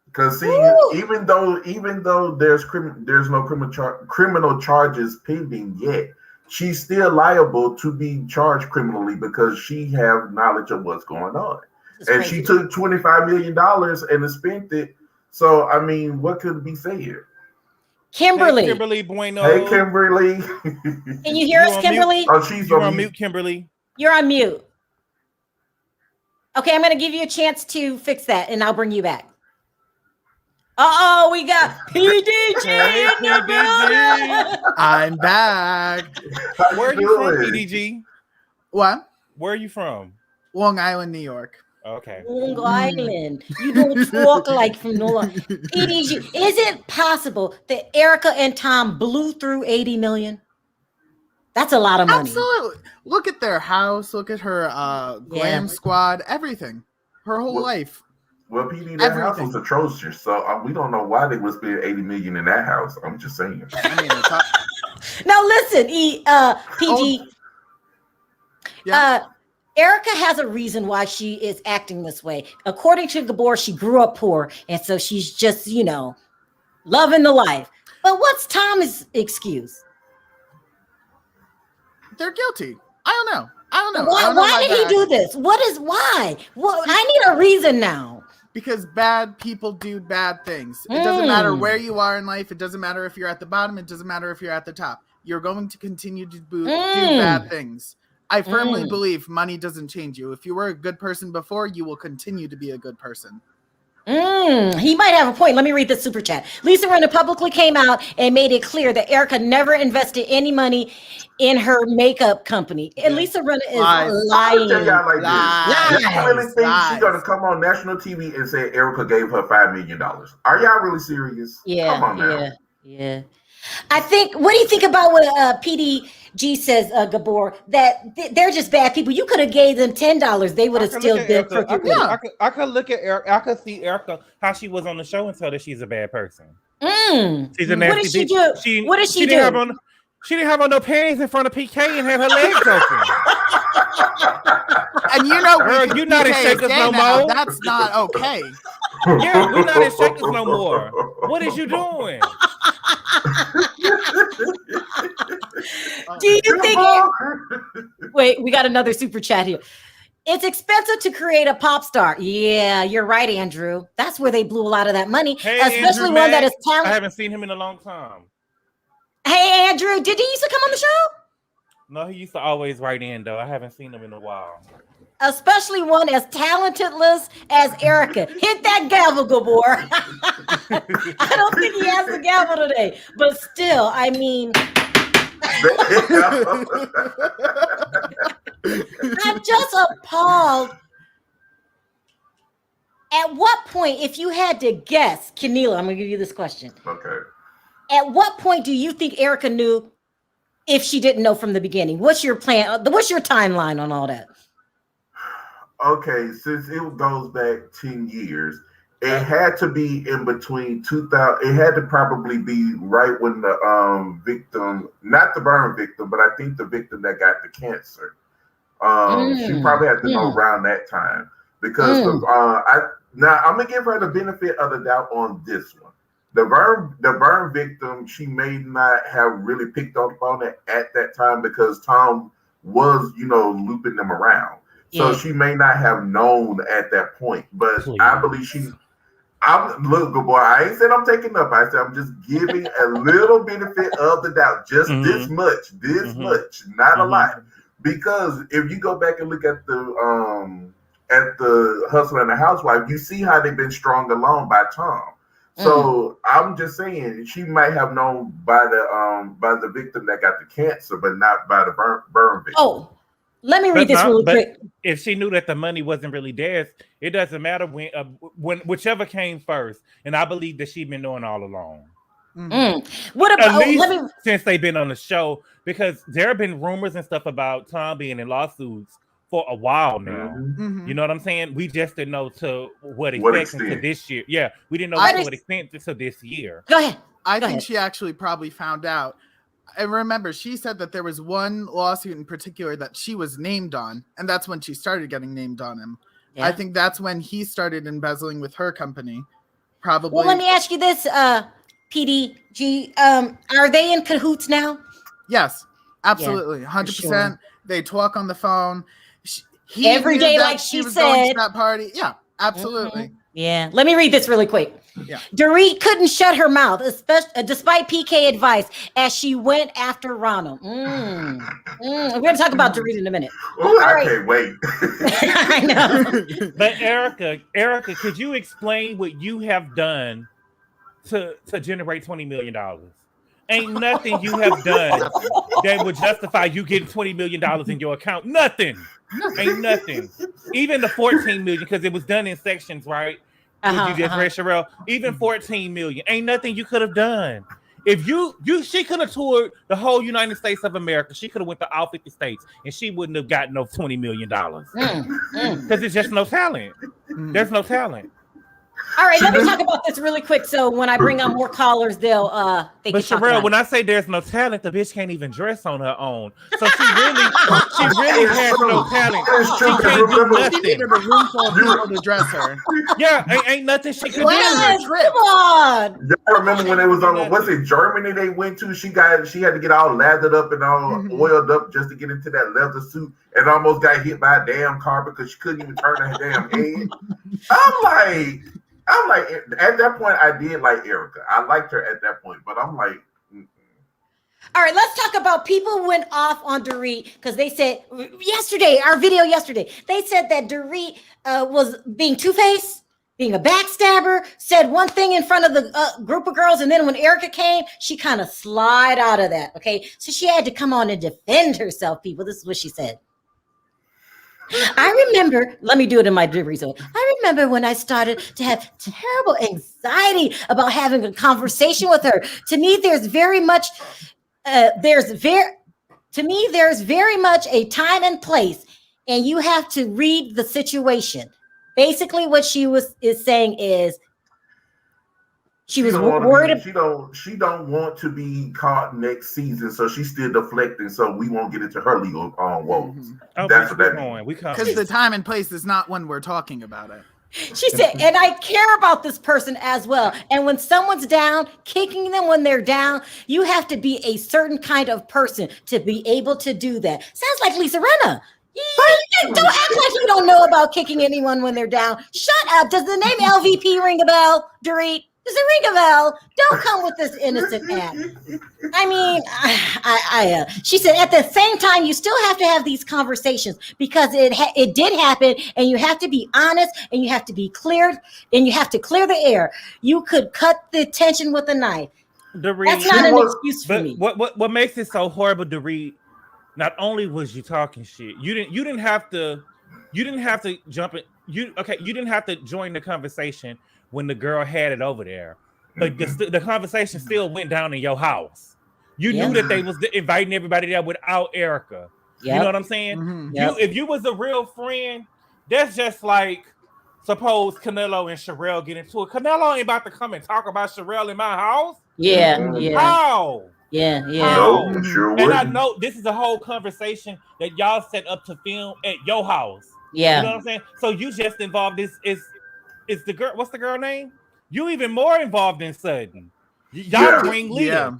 Because even though there's no criminal charges pending yet, she's still liable to be charged criminally because she have knowledge of what's going on. And she took $25 million and spent it. So I mean, what could be said?
Kimberly.
Hey, Kimberly Bueno.
Hey, Kimberly.
Can you hear us, Kimberly?
Mute? Oh, she's
on mute, Kimberly.
You're on mute. Okay, I'm going to give you a chance to fix that, and I'll bring you back. We got PDG.
Hey, PDG.
I'm back.
Where are you from, PDG?
What?
Where are you from?
Long Island, New York.
Okay.
Long Island. You don't talk like from Long Island. PDG. Is it possible that Erika and Tom blew through 80 million? That's a lot of money.
Absolutely. Look at their house. Look at her glam squad. Everything. Her whole life.
Well, PD, that house was atrocious, so we don't know why they would spend $80 million in that house. I'm just saying.
I mean,
now listen, PG. Erika has a reason why she is acting this way. According to Gabor, she grew up poor, and so she's just, loving the life. But what's Tom's excuse?
They're guilty. I don't know.
Why did he do this? Why? Well, I need a reason now.
Because bad people do bad things. It doesn't matter where you are in life. It doesn't matter if you're at the bottom. It doesn't matter if you're at the top. You're going to continue to do bad things. I firmly believe money doesn't change you. If you were a good person before, you will continue to be a good person.
He might have a point. Let me read the super chat. Lisa Rinna publicly came out and made it clear that Erika never invested any money in her makeup company. And Lisa Rinna is lying.
I'll tell y'all like this. You really think she's going to come on national TV and say Erika gave her $5 million? Are y'all really serious?
Yeah.
Come on now.
Yeah. I think, what do you think about what PDG says, Gabor, that they're just bad people? You could have gave them $10. They would have still been crooked.
I could look at Erika. I could see Erika, how she was on the show and tell that she's a bad person.
She's a nasty
What did she do? What did she do? She didn't have on no panties in front of PK and have her legs open.
And
you're not in Shakers no more.
That's not okay.
Yeah, we're not in Shakers no more. What is you doing?
Do you think wait, we got another super chat here. It's expensive to create a pop star. Yeah, you're right, Andrew. That's where they blew a lot of that money, especially
Andrew,
one that is talented.
I haven't seen him in a long time.
Hey, Andrew, did he used to come on the show?
No, he used to always write in, though. I haven't seen him in a while.
Especially one as talentless as Erika. Hit that gavel, Gabor. I don't think he has the gavel today, but still, I mean, I'm just appalled. At what point, if you had to guess, Keneela, I'm going to give you this question.
Okay.
At what point do you think Erika knew if she didn't know from the beginning? What's your plan? What's your timeline on all that?
Okay, since it goes back 10 years, It had to be in between 2000. It had to probably be right when the victim, not the burn victim, but I think the victim that got the cancer. She probably had to know around that time because now I'm gonna give her the benefit of the doubt on this one. The burn victim, she may not have really picked up on it at that time because Tom was, looping them around. So she may not have known at that point. But I believe look, good boy, I ain't said I'm taking up. I said I'm just giving a little benefit of the doubt. Just this much, not a lot. Because if you go back and look at the Hustle and the Housewife, you see how they've been strung along by Tom. So I'm just saying she might have known by the victim that got the cancer, but not by the burn victim.
Oh, let me read this really quick.
If she knew that the money wasn't really theirs, it doesn't matter when whichever came first. And I believe that she's been knowing all along.
What about
since they've been on the show? Because there have been rumors and stuff about Tom being in lawsuits for a while now. You know what I'm saying? We just didn't know to what extent to this year. Yeah, we didn't know to what extent to this year.
Go ahead.
I think she actually probably found out. And remember, she said that there was one lawsuit in particular that she was named on, and that's when she started getting named on him. I think that's when he started embezzling with her company. Probably.
Well, let me ask you this, PDG. Are they in cahoots now?
Yes, absolutely. 100%. Sure. They talk on the phone. He
every day, like she
was
said.
Going to that party. Yeah, absolutely.
Yeah. Let me read this really quick.
Yeah.
Dorit couldn't shut her mouth, despite PK advice, as she went after Ronald. We're going to talk about Dorit in a minute.
Oh, I can't wait.
I know.
But Erika, could you explain what you have done to generate $20 million? Ain't nothing you have done that would justify you getting $20 million in your account. Nothing. Ain't nothing. Even the 14 million, because it was done in sections, right? You just read, Sharrell. Even 14 million. Ain't nothing you could have done. If she could have toured the whole United States of America. She could have went to all 50 states and she wouldn't have gotten no $20 million. Because it's just no talent. There's no talent.
All right, let me talk about this really quick. So when I bring on more callers, they
But
can talk
Sharrell,
about
when I say there's no talent, the bitch can't even dress on her own. So she really has no talent. She can't do nothing.
She needed a room full of people to dress her.
Yeah, ain't nothing she could do.
Come on.
Y'all remember when it was on? Was it Germany they went to? She had to get all lathered up and all oiled up just to get into that leather suit, and almost got hit by a damn car because she couldn't even turn her damn head. I'm like, at that point, I did like Erika. I liked her at that point, but I'm like,
All right, let's talk about people went off on Dorit because they said our video yesterday, they said that Dorit was being two-faced, being a backstabber, said one thing in front of the group of girls, and then when Erika came, she kind of slid out of that, okay? So she had to come on and defend herself, people. This is what she said. I remember, let me do it in my Dorit zone. I remember when I started to have terrible anxiety about having a conversation with her. To me, there's very much a time and place, and you have to read the situation. Basically, what she is saying is she was worried.
She don't want to be caught next season, so she's still deflecting. So we won't get into her legal woes. That's what that means.
Because the time and place is not when we're talking about it.
She said, and I care about this person as well. And when someone's down, kicking them when they're down, you have to be a certain kind of person to be able to do that. Sounds like Lisa Rinna. Don't act like you don't know about kicking anyone when they're down. Shut up. Does the name LVP ring a bell, Dorit? Does it ring a bell? Don't come with this innocent act. I mean, she said at the same time, you still have to have these conversations because it did happen, and you have to be honest, and you have to be cleared, and you have to clear the air. You could cut the tension with a knife.
Dorit,
that's not an excuse for me.
What makes it so horrible, Dorit? Not only was you talking shit, you didn't have to jump in. You didn't have to join the conversation when the girl had it over there, but the conversation still went down in your house. You knew that they was inviting everybody there without Erika. You know what I'm saying? If you was a real friend, that's just like suppose Canelo and Sharrell get into it. Canelo ain't about to come and talk about Sharrell in my house.
Yeah.
How?
Yeah.
No, sure
And I
wouldn't.
know this is a whole conversation that y'all set up to film at your house.
Yeah.
You know what I'm saying? So you just involved. This is the girl. What's the girl name? You even more involved than Sutton. Y'all the ringleader.
Yeah.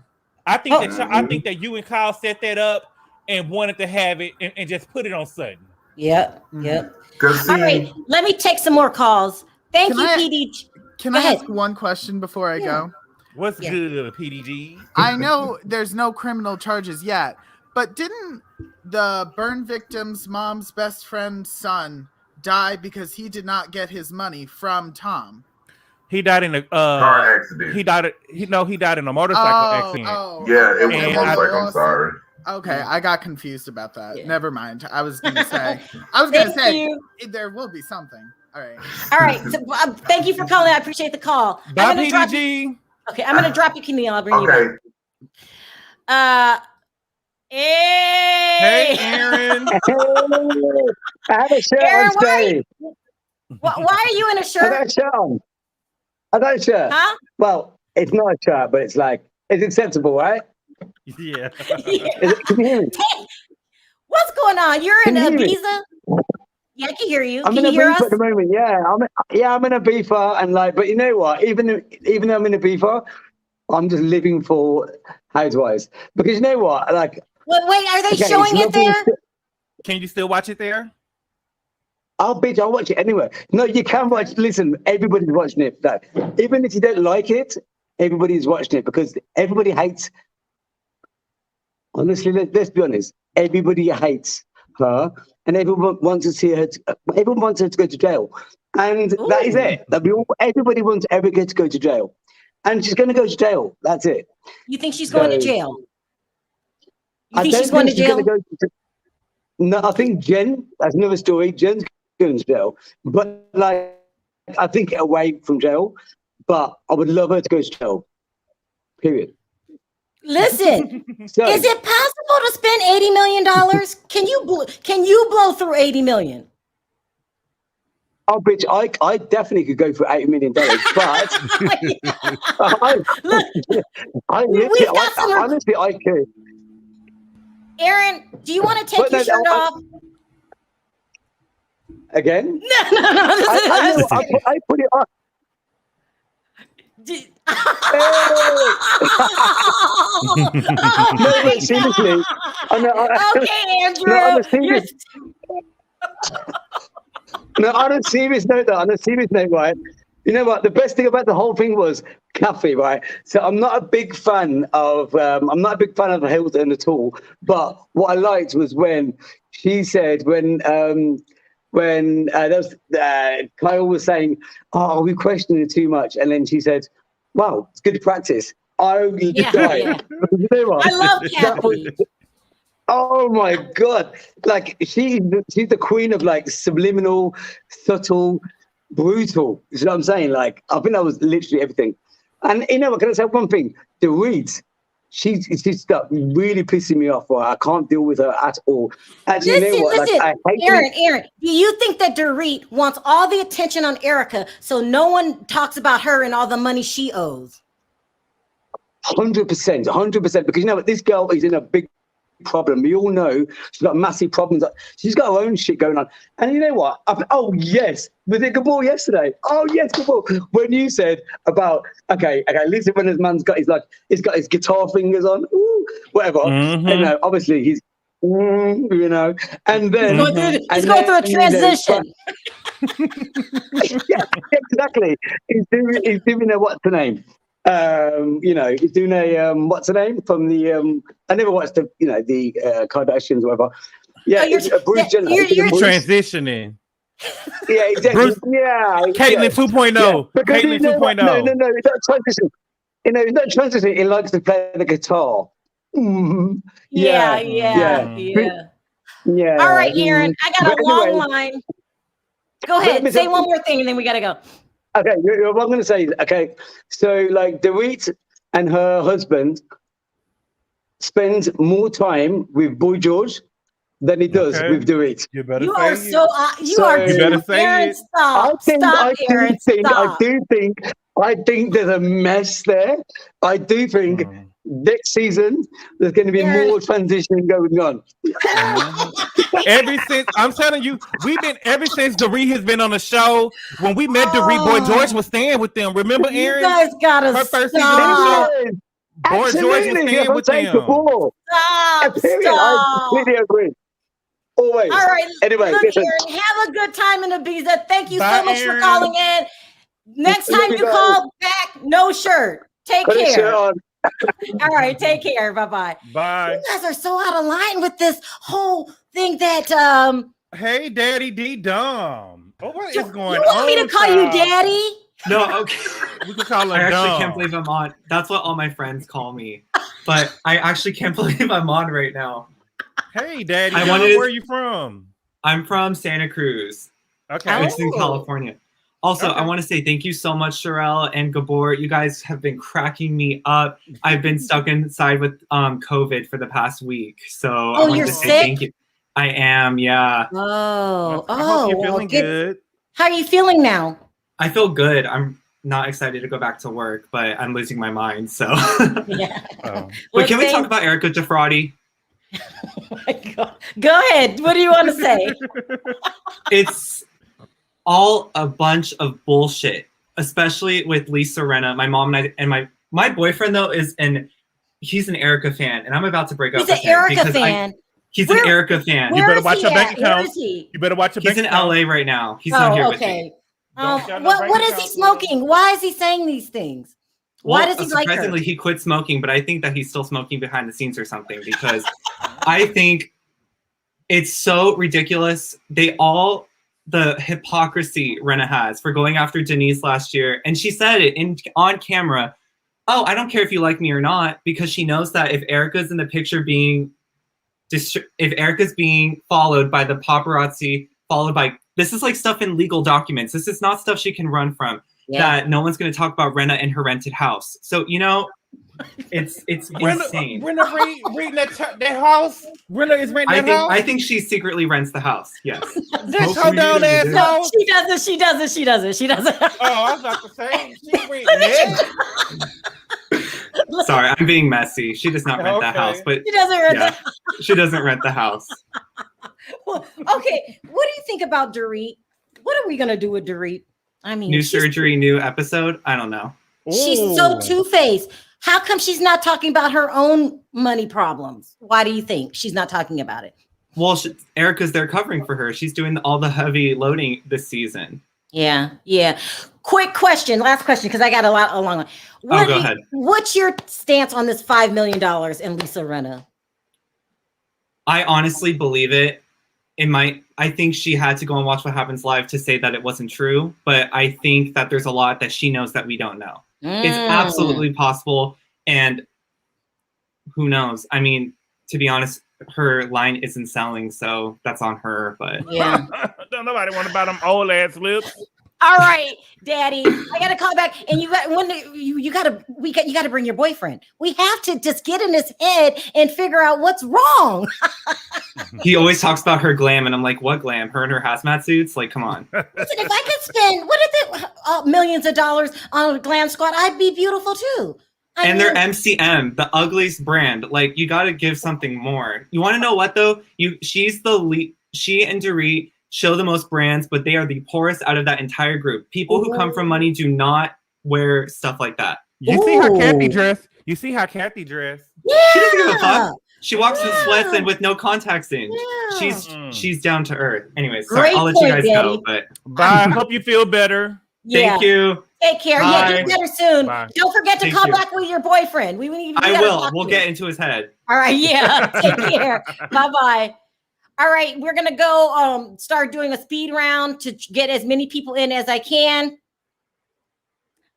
I think that you and Kyle set that up and wanted to have it and just put it on Sutton.
Yep. All
See,
right, let me take some more calls. Thank you, PDG.
Can I ask one question before I go?
What's good, PDG?
I know there's no criminal charges yet, but didn't the burn victim's mom's best friend's son die because he did not get his money from Tom?
He died in a
car accident.
He died in a motorcycle accident.
Yeah, it was a motorcycle. I'm sorry.
Okay, I got confused about that.
Yeah.
Never mind. I was gonna say there will be something. All right.
So, thank you for calling. I appreciate the call.
Bye,
I'm gonna drop
PDG.
you. Okay, I'm gonna drop you, Camille. I'll bring you back.
Hey, Aaron.
I had a shirt
Aaron,
on today.
why are you in a
I
shirt?
got a shirt on. I got a shirt.
Huh?
Well, it's not a shirt, but it's like, it's acceptable, right?
Yeah.
Can you hear me?
Hey, what's going on? You're in
Can you hear me?
Ibiza? Yeah, I can hear you.
I'm
Can
in
you
a
hear
beef
us?
at the moment. Yeah, I'm in a beefer, and like, but you know what? Even though I'm in a beefer, I'm just living for Housewives because you know what? Like,
Wait, are they
okay,
showing it there?
Can you still watch it there?
I'll watch it anyway. No, you can watch. Listen, everybody's watching it. Like, even if you don't like it, everybody's watching it because everybody hates. Honestly, let's be honest. Everybody hates her, and everyone wants to see her. Everyone wants her to go to jail, and that is it. Everybody wants Erika to go to jail, and she's going to go to jail. That's it.
You think she's going to jail? You
I
think
don't
she's going to jail?
No, I think Jen. That's another story. Jen's going to jail, but like, I think away from jail. But I would love her to go to jail. Period.
Listen,
So,
is it possible to spend $80 million? Can you blow through $80 million?
oh, bitch, I definitely could go for $80 million, but honestly, I could.
Aaron, do you want to take your shirt off?
Again?
No.
I put it on. No, but seriously.
Okay, Andrew.
On a serious note, right? You know what? The best thing about the whole thing was Kathy, right? So I'm not a big fan of Hilton at all. But what I liked was when she said Kyle was saying, "Oh, are we questioning it too much?" And then she said, "Wow, it's good practice." I died.
Yeah.
You know what?
I love Kathy.
Oh my God! Like she's the queen of like subliminal, subtle, brutal. You know what I'm saying? Like I think that was literally everything. And you know what? Can I say one thing? Dorit, she's really pissing me off. Right? I can't deal with her at all. Actually,
Listen,
you know what? Like, I hate
Aaron, do you think that Dorit wants all the attention on Erika so no one talks about her and all the money she owes?
100%. Because you know what? This girl is in a big problem. We all know she's got massive problems. She's got her own shit going on. And you know what? Oh yes, was it Gabor yesterday? Oh yes, Gabor. When you said about okay, listen, when his man's got he's got his guitar fingers on, whatever.
Mm-hmm.
You know, obviously he's you know, and then
he's going through a transition.
Yeah, exactly. He's doing a what's the name? You know, he's doing a what's the name from the I never watched the the Kardashians or whatever. Yeah, Bruce Jenner.
You're transitioning.
Yeah, exactly.
Bruce,
yeah,
Caitlyn 2.0.
Yeah,
Caitlyn 2.0.
No, it's not transition. You know, it's not transition. He likes to play the guitar.
Yeah. All right, Aaron, I got a long line. Go ahead, say one more thing, and then we gotta go.
Okay, what I'm going to say is, okay, so like Dorit and her husband spend more time with Boy George than he does with Dorit.
You better
You
say
are
it.
so you are
You better
too,
say
Aaron,
it.
stop. Aaron, stop.
I think there's a mess there. I do think next season there's going to be
Aaron.
more transition going on.
Ever since I'm telling you, we've been ever since Dorit has been on the show. When we met Dorit, Boy George was staying with them. Remember, Aaron?
You guys gotta
Her first season
stop.
of the show. Boy George was staying with them.
Stop.
I completely agree. Always.
All right.
Anyway,
Look,
listen.
Aaron, have a good time in Ibiza. Thank you
Bye,
so much
Aaron.
for calling in. Next time you call back, no shirt. Take care. All right, take care. Bye-bye.
Bye.
You guys are so out of line with this whole thing that
Hey, Daddy D Dumb. Oh, what is going on?
You want me to call you Daddy?
No, okay.
We can call him
I actually
dumb.
can't believe I'm on. That's what all my friends call me. But I actually can't believe I'm on right now.
Hey, Daddy.
Where
are you from?
I'm from Santa Cruz.
Okay.
Which is in California. Also, I want to say thank you so much, Sharrell and Gabor. You guys have been cracking me up. I've been stuck inside with COVID for the past week. So I wanted
you're
to say
sick?
thank you. I am, yeah.
Oh,
I hope you're feeling good.
How are you feeling now?
I feel good. I'm not excited to go back to work, but I'm losing my mind. So,
Yeah.
But can we talk about Erika Girardi?
Oh my God. Go ahead. What do you want to say?
It's all a bunch of bullshit, especially with Lisa Rinna. My mom and my boyfriend though he's an Erika fan, and I'm about to break up with him.
He's an Erika fan.
He's an Erika fan.
You better watch your bank account.
Where is he?
You better watch your bank account.
He's in LA right now. He's not here with me.
What is he smoking? Why is he saying these things? Why does he like her?
Surprisingly, he quit smoking, but I think that he's still smoking behind the scenes or something because I think it's so ridiculous. The hypocrisy Rinna has for going after Denise last year, and she said it on camera. Oh, I don't care if you like me or not, because she knows that if Erika's in the picture if Erika's being followed by the paparazzi, followed by this is like stuff in legal documents. This is not stuff she can run from. Yeah. That no one's going to talk about Rinna and her rented house. So it's insane.
Rinna renting that house. Rinna is renting that house.
I think she secretly rents the house. Yes.
This hoe down ass house.
She doesn't.
Oh, I was about to say she renting it.
Sorry, I'm being messy. She does not rent that house, but
she doesn't rent
she doesn't rent the house.
Well, okay. What do you think about Dorit? What are we gonna do with Dorit? I mean,
new surgery, new episode. I don't know.
She's so two-faced. How come she's not talking about her own money problems? Why do you think she's not talking about it?
Well, Erika's there covering for her. She's doing all the heavy loading this season.
Yeah. Quick question, last question, because I got a long one.
Go ahead.
What's your stance on this $5 million in Lisa Rinna?
I honestly believe it. I think she had to go and watch What Happens Live to say that it wasn't true, but I think that there's a lot that she knows that we don't know. It's absolutely possible, and who knows? I mean, to be honest, her line isn't selling, so that's on her. But
yeah,
don't nobody want to buy them old ass lips.
All right, Daddy, I gotta call back, and you gotta bring your boyfriend. We have to just get in his head and figure out what's wrong.
He always talks about her glam, and I'm like, what glam? Her and her hazmat suits? Like, come on.
Listen, if I could spend millions of dollars on a glam squad, I'd be beautiful too.
They're MCM, the ugliest brand. Like, you gotta give something more. You want to know what though? She's the lead. She and Dorit show the most brands, but they are the poorest out of that entire group. People who come from money do not wear stuff like that.
You see how Kathy dressed?
Yeah.
She doesn't give a fuck. She walks in sweats and with no contacts in.
Yeah.
She's down to earth. Anyways, sorry, I'll let you guys go. But
bye. Hope you feel better.
Thank you.
Take care.
Bye.
Yeah, get better soon.
Bye.
Don't forget to call back with your boyfriend.
I will. We'll get into his head.
All right. Yeah. Take care. Bye-bye. All right, we're gonna go start doing a speed round to get as many people in as I can.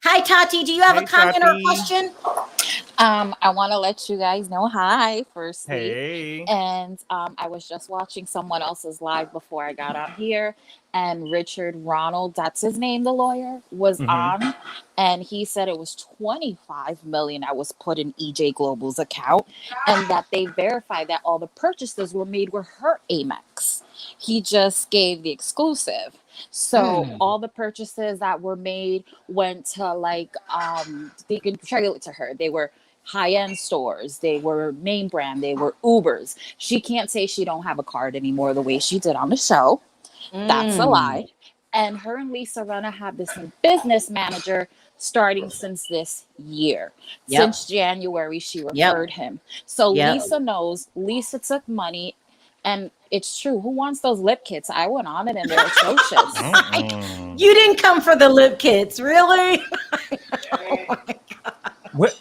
Hi, Tati. Do you have
Hey,
a comment or a
Tati.
question?
I want to let you guys know hi, firstly.
Hey.
And I was just watching someone else's live before I got on here, and Richard Ronald, that's his name, the lawyer, was on, and he said it was 25 million that was put in EJ Global's account, and that they verified that all the purchases were made with her Amex. He just gave the exclusive. So all the purchases that were made went to like they could trail it to her. They were high-end stores, they were name brand, they were Ubers. She can't say she don't have a card anymore the way she did on the show. That's a lie. And her and Lisa Rinna have this business manager starting since this year. Since January, she referred him. So Lisa knows. Lisa took money, and it's true. Who wants those lip kits? I went on it, and they're atrocious.
You didn't come for the lip kits, really? Oh my God.
What?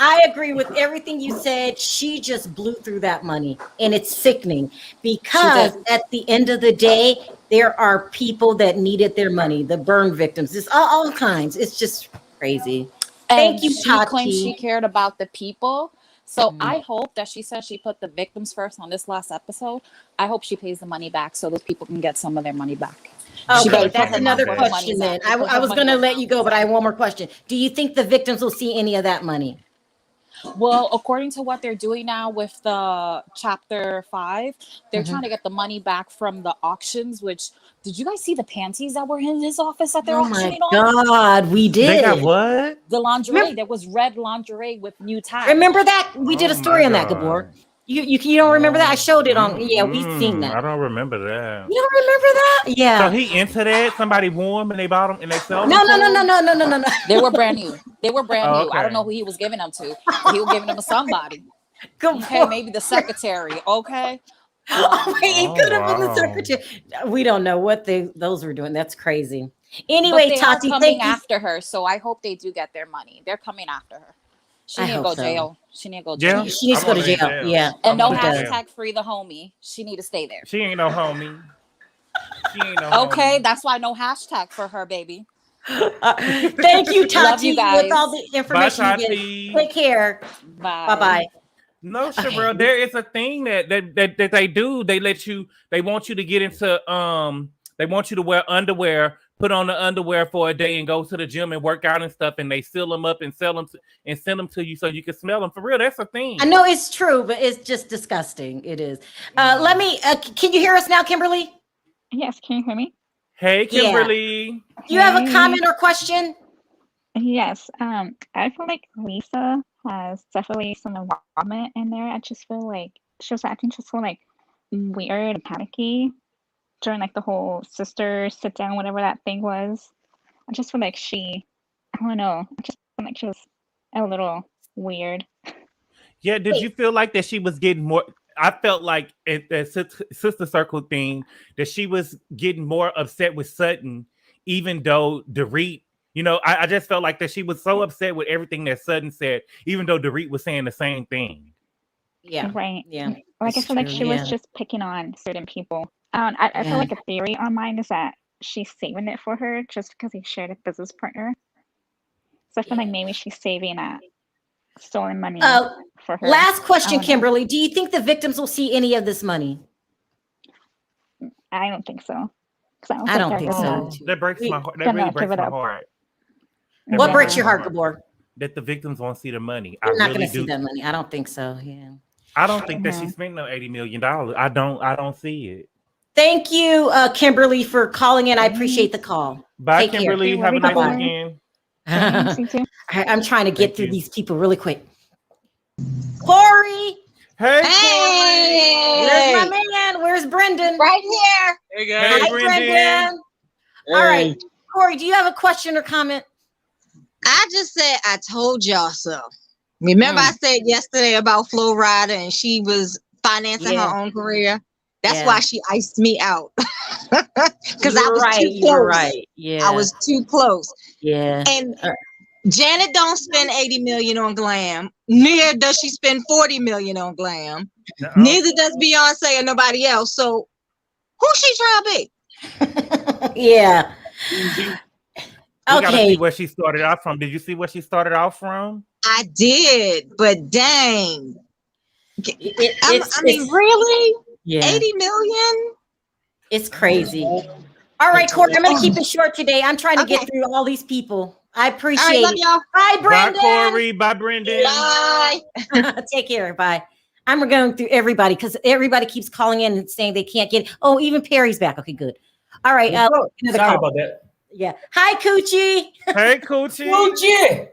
I agree with everything you said. She just blew through that money, and it's sickening because at the end of the day, there are people that needed their money, the burn victims, it's all kinds. It's just crazy. Thank you,
she
Tati.
claimed she cared about the people. So I hope that she says she put the victims first on this last episode. I hope she pays the money back so those people can get some of their money back.
Okay, that's another question then. I was going to let you go, but I have one more question. Do you think the victims will see any of that money?
Well, according to what they're doing now with the chapter 5, they're trying to get the money back from the auctions, which did you guys see the panties that were in his office that they're auctioning on?
Oh my God, we did.
They got what?
The lingerie. There was red lingerie with new tags.
Remember that? We did a story on that, Gabor. You don't remember that? I showed it on. Yeah, we've seen that.
I don't remember that.
You don't remember that? Yeah.
So he into that? Somebody wore them and they bought them and they sell them?
No.
They were brand new. They were brand new.
Okay.
I don't know who he was giving them to. He was giving them to somebody. Okay, maybe the secretary. Okay.
It could have been the secretary. We don't know what those were doing. That's crazy. Anyway, Tati,
coming after her, so I hope they do get their money. They're coming after her. She need to go jail. She need to go jail.
She needs to go to jail. Yeah.
And no hashtag free the homie. She need to stay there.
She ain't no homie.
Okay, that's why no hashtag for her, baby.
Thank you, Tati,
Love you guys.
with all the information.
Bye,
you Take care.
Bye.
Bye.
No, Sharrell, there is a thing that they do. They want you to get into they want you to wear underwear, put on the underwear for a day and go to the gym and work out and stuff, and they seal them up and sell them and send them to you so you can smell them. For real, that's a thing.
I know it's true, but it's just disgusting. It is. Let me can you hear us now, Kimberly?
Yes, can you hear me?
Hey, Kimberly.
Yeah. Do you have a comment or question?
Yes. I feel like Lisa has definitely some involvement in there. I just feel like she was acting just so like weird and panicky during like the whole sister sit down, whatever that thing was. I just feel like I don't know. I just feel like she was a little weird.
Yeah, did you feel like that she was getting more? I felt like at the sister circle thing that she was getting more upset with Sutton, even though Dorit, I just felt like that she was so upset with everything that Sutton said, even though Dorit was saying the same thing.
Yeah.
Right.
Yeah.
Like I feel like she was just picking on certain people. I feel like a theory on mine is that she's saving it for her just because he shared a business partner. So I feel like maybe she's saving that stolen money for her.
Last question, Kimberly. Do you think the victims will see any of this money?
I don't think so.
I don't think so.
That breaks my heart. That really breaks my heart.
What breaks your heart, Gabor?
That the victims won't see the money.
I'm not going to see that money. I don't think so. Yeah.
I don't think that she spent no $80 million. I don't see it.
Thank you, Kimberly, for calling in. I appreciate the call.
Bye, Take Kimberly. Care. Have a nice weekend.
I'm trying to get through these people really quick. Corey.
Hey.
Where's my man? Where's Brendan?
Right here.
Hey, guys.
Hi, Brendan. Hey. All right. Corey, do you have a question or comment?
I just said I told y'all so. Remember I said yesterday about Flo Rida and she was financing her own career? That's why she iced me out. Because I was too close.
Right. Yeah.
I was too close.
Yeah.
And Janet don't spend 80 million on glam. Neither does she spend 40 million on glam. Neither does Beyonce or nobody else. So who she trying to be?
Yeah.
We gotta see where she started off from. Did you see where she started off from?
I did, but dang. I mean, really?
Yeah.
80 million?
It's crazy. All right, Corey, I'm gonna keep it short today. I'm trying to get through all these people. I appreciate
love
it.
y'all.
Bye, Brendan.
Bye, Corey. Bye, Brendan.
Bye.
Take care. Bye. I'm going through everybody because everybody keeps calling in and saying they can't get. Oh, even Perry's back. Okay, good. All right.
Sorry about that.
Yeah. Hi, Coochie.
Hey, Coochie.
Coochie.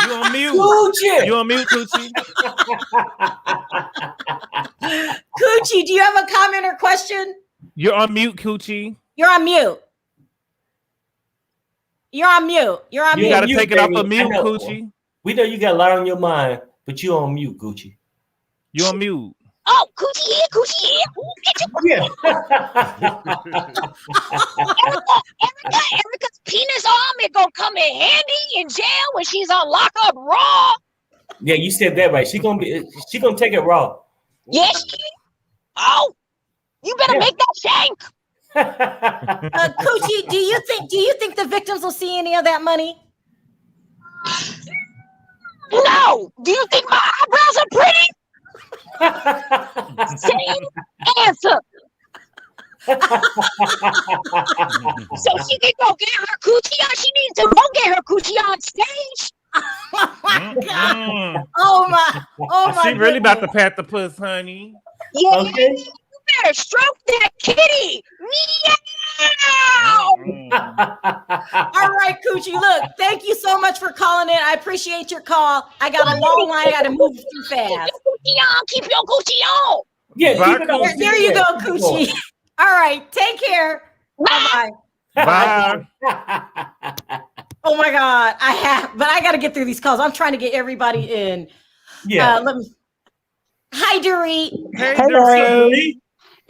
You on mute?
Coochie.
You on mute, Coochie?
Coochie, do you have a comment or question?
You're on mute, Coochie.
You're on mute. You're on mute. You're on mute.
You got to take it off of mute, Coochie.
We know you got a lot on your mind, but you on mute, Gucci.
You on mute.
Oh, Coochie here, Coochie here.
Yeah.
Erika's penis arm is gonna come in handy in jail when she's on lockup raw.
Yeah, you said that right. She gonna take it raw.
Yes. Oh, you better make that shank.
Coochie, do you think the victims will see any of that money?
No. Do you think my eyebrows are pretty? Same answer. So she can go get her coochie on. She needs to go get her coochie on stage.
Oh my God. Oh my.
She really about to pat the puss, honey.
Yeah. Okay. You better stroke that kitty. Meow.
All right, Coochie. Look, thank you so much for calling in. I appreciate your call. I got a long line. I got to move too fast.
Keep your coochie on.
Yeah.
There you go, Coochie. All right. Take care. Bye-bye.
Bye.
Oh my God. But I got to get through these calls. I'm trying to get everybody in.
Yeah.
Hi, Dorit.
Hey,
Dorit.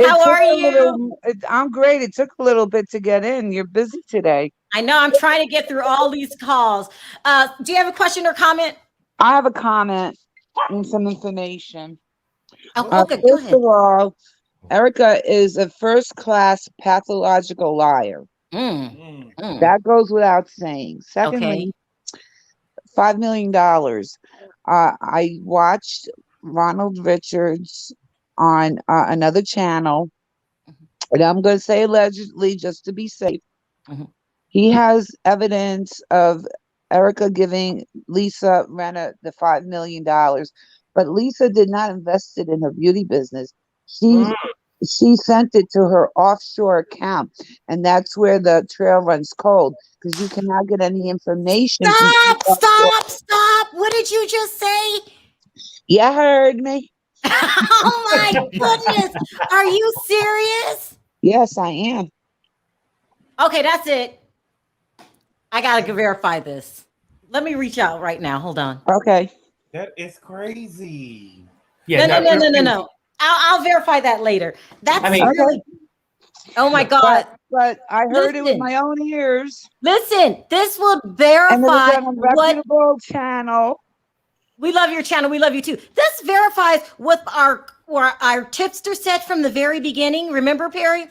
How are you?
I'm great. It took a little bit to get in. You're busy today.
I know. I'm trying to get through all these calls. Do you have a question or comment?
I have a comment and some information.
Okay, go
first
ahead.
of all, Erika is a first-class pathological liar. That goes without saying. Secondly, $5 million. I watched Ronald Richards on another channel, and I'm going to say allegedly just to be safe. He has evidence of Erika giving Lisa Rinna the $5 million, but Lisa did not invest it in her beauty business. She sent it to her offshore account, and that's where the trail runs cold because you cannot get any information.
Stop! What did you just say?
You heard me.
Oh my goodness! Are you serious?
Yes, I am.
Okay, that's it. I gotta verify this. Let me reach out right now. Hold on.
Okay.
That is crazy.
Yeah.
No. I'll verify that later. Really. Oh my God!
But I heard it with my own ears.
Listen, this will verify
and it was on a reputable channel.
We love your channel. We love you too. This verifies what our tipster said from the very beginning. Remember, Perry?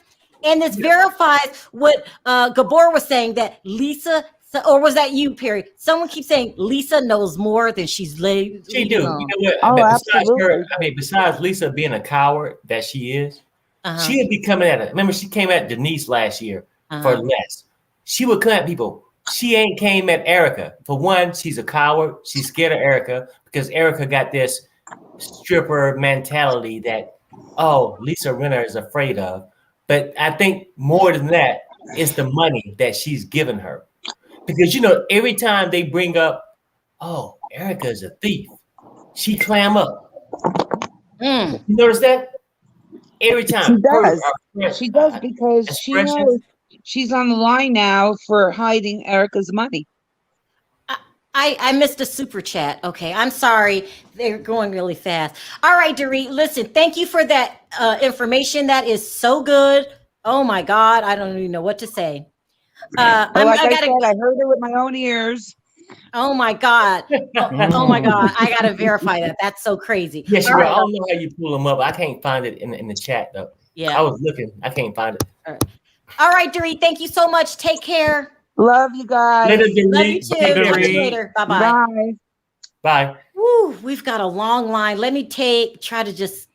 And this verifies what Gabor was saying, that Lisa, or was that you, Perry? Someone keeps saying Lisa knows more than she's laid.
She do. You know what?
Oh, absolutely.
Besides Lisa being a coward that she is, she would be coming at it. Remember, she came at Denise last year for less. She would come at people. She ain't came at Erika. For one, she's a coward. She's scared of Erika because Erika got this stripper mentality that, Lisa Rinna is afraid of. But I think more than that is the money that she's given her. Because, every time they bring up, Erika is a thief, she clam up. You notice that? Every time.
She does because she knows she's on the line now for hiding Erika's money.
I missed a super chat. Okay, I'm sorry. They're going really fast. All right, Dorit, listen, thank you for that information. That is so good. Oh my God, I don't even know what to say.
I heard it with my own ears.
Oh my God. Oh my God. I got to verify that. That's so crazy.
Yes, I don't know how you pull them up. I can't find it in the chat though.
Yeah.
I was looking. I can't find it.
All right, Dorit, thank you so much. Take care.
Love you guys.
Later,
Love you too.
Bye,
Catch you
Dorit.
later. Bye-bye.
Bye.
Bye.
Woo, we've got a long line. Let me try to just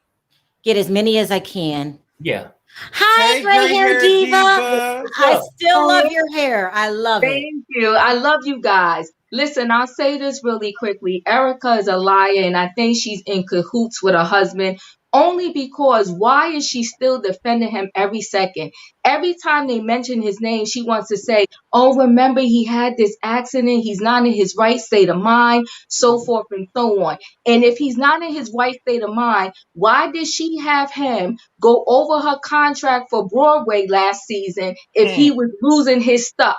get as many as I can.
Yeah.
Hi,
Hey,
gray hair diva. I still love
Hey,
your hair. I love it.
thank you. I love you guys. Listen, I'll say this really quickly. Erica is a liar, and I think she's in cahoots with her husband. Only because why is she still defending him every second? Every time they mention his name, she wants to say, oh, remember he had this accident. He's not in his right state of mind, so forth and so on. And if he's not in his right state of mind, why did she have him go over her contract for Broadway last season if he was losing his stuff?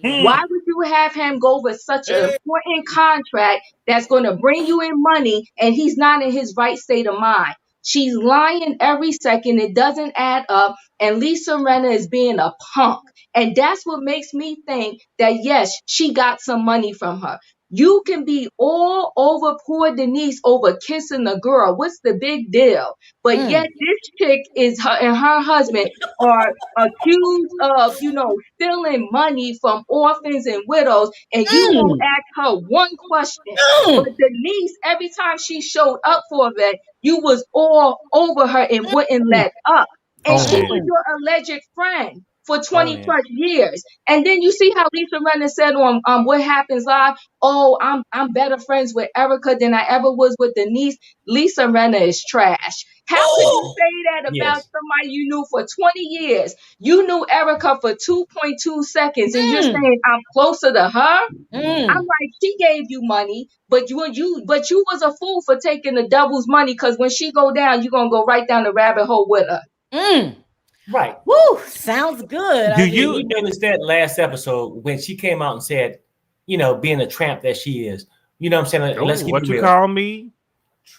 Why would you have him go over such an important contract that's going to bring you in money and he's not in his right state of mind? She's lying every second. It doesn't add up. And Lisa Rinna is being a punk. And that's what makes me think that, yes, she got some money from her. You can be all over poor Denise over kissing the girl. What's the big deal? But yet this chick is her and her husband are accused of, stealing money from orphans and widows, and you won't ask her one question. But Denise, every time she showed up for that, you was all over her and wouldn't let up. And she was your alleged friend for 20 plus years. And then you see how Lisa Rinna said on What Happens Live, oh, I'm better friends with Erica than I ever was with Denise. Lisa Rinna is trash. How could you say that about somebody you knew for 20 years? You knew Erica for 2.2 seconds and you're saying I'm closer to her? I'm like, she gave you money, but you was a fool for taking the devil's money, because when she go down, you're gonna go right down the rabbit hole with her.
Right.
Woo, sounds good.
Do you notice that last episode when she came out and said, being a tramp that she is? You know what I'm saying? Let's keep
what
it
you
real.
call me?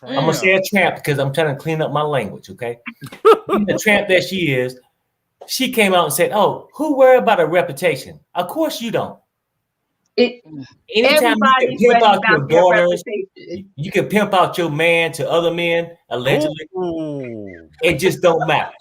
I'm gonna say a tramp because I'm trying to clean up my language, okay? The tramp that she is, she came out and said, oh, who worry about a reputation? Of course you don't. Anytime you can pimp out your daughters, you can pimp out your man to other men, allegedly. It just don't matter.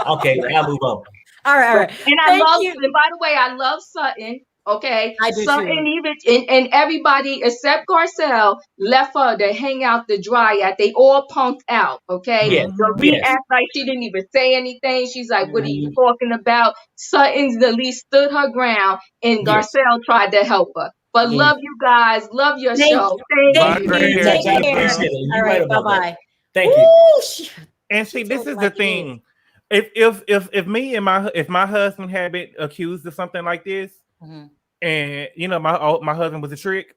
Okay, I'll move on.
All right.
And and by the way, I love Sutton. Okay,
I do
Sutton and everybody except Garcelle left her to hang out to dry at. They all punked out. Okay, Dorit act like she didn't even say anything. She's like, "What are you talking about?" Sutton's the least stood her ground, and Garcelle tried to help her. But love you guys, love your show. Thank you.
Take care. All right, bye-bye.
Thank you.
And see, this is the thing. If me and my husband had been accused of something like this, and my husband was a trick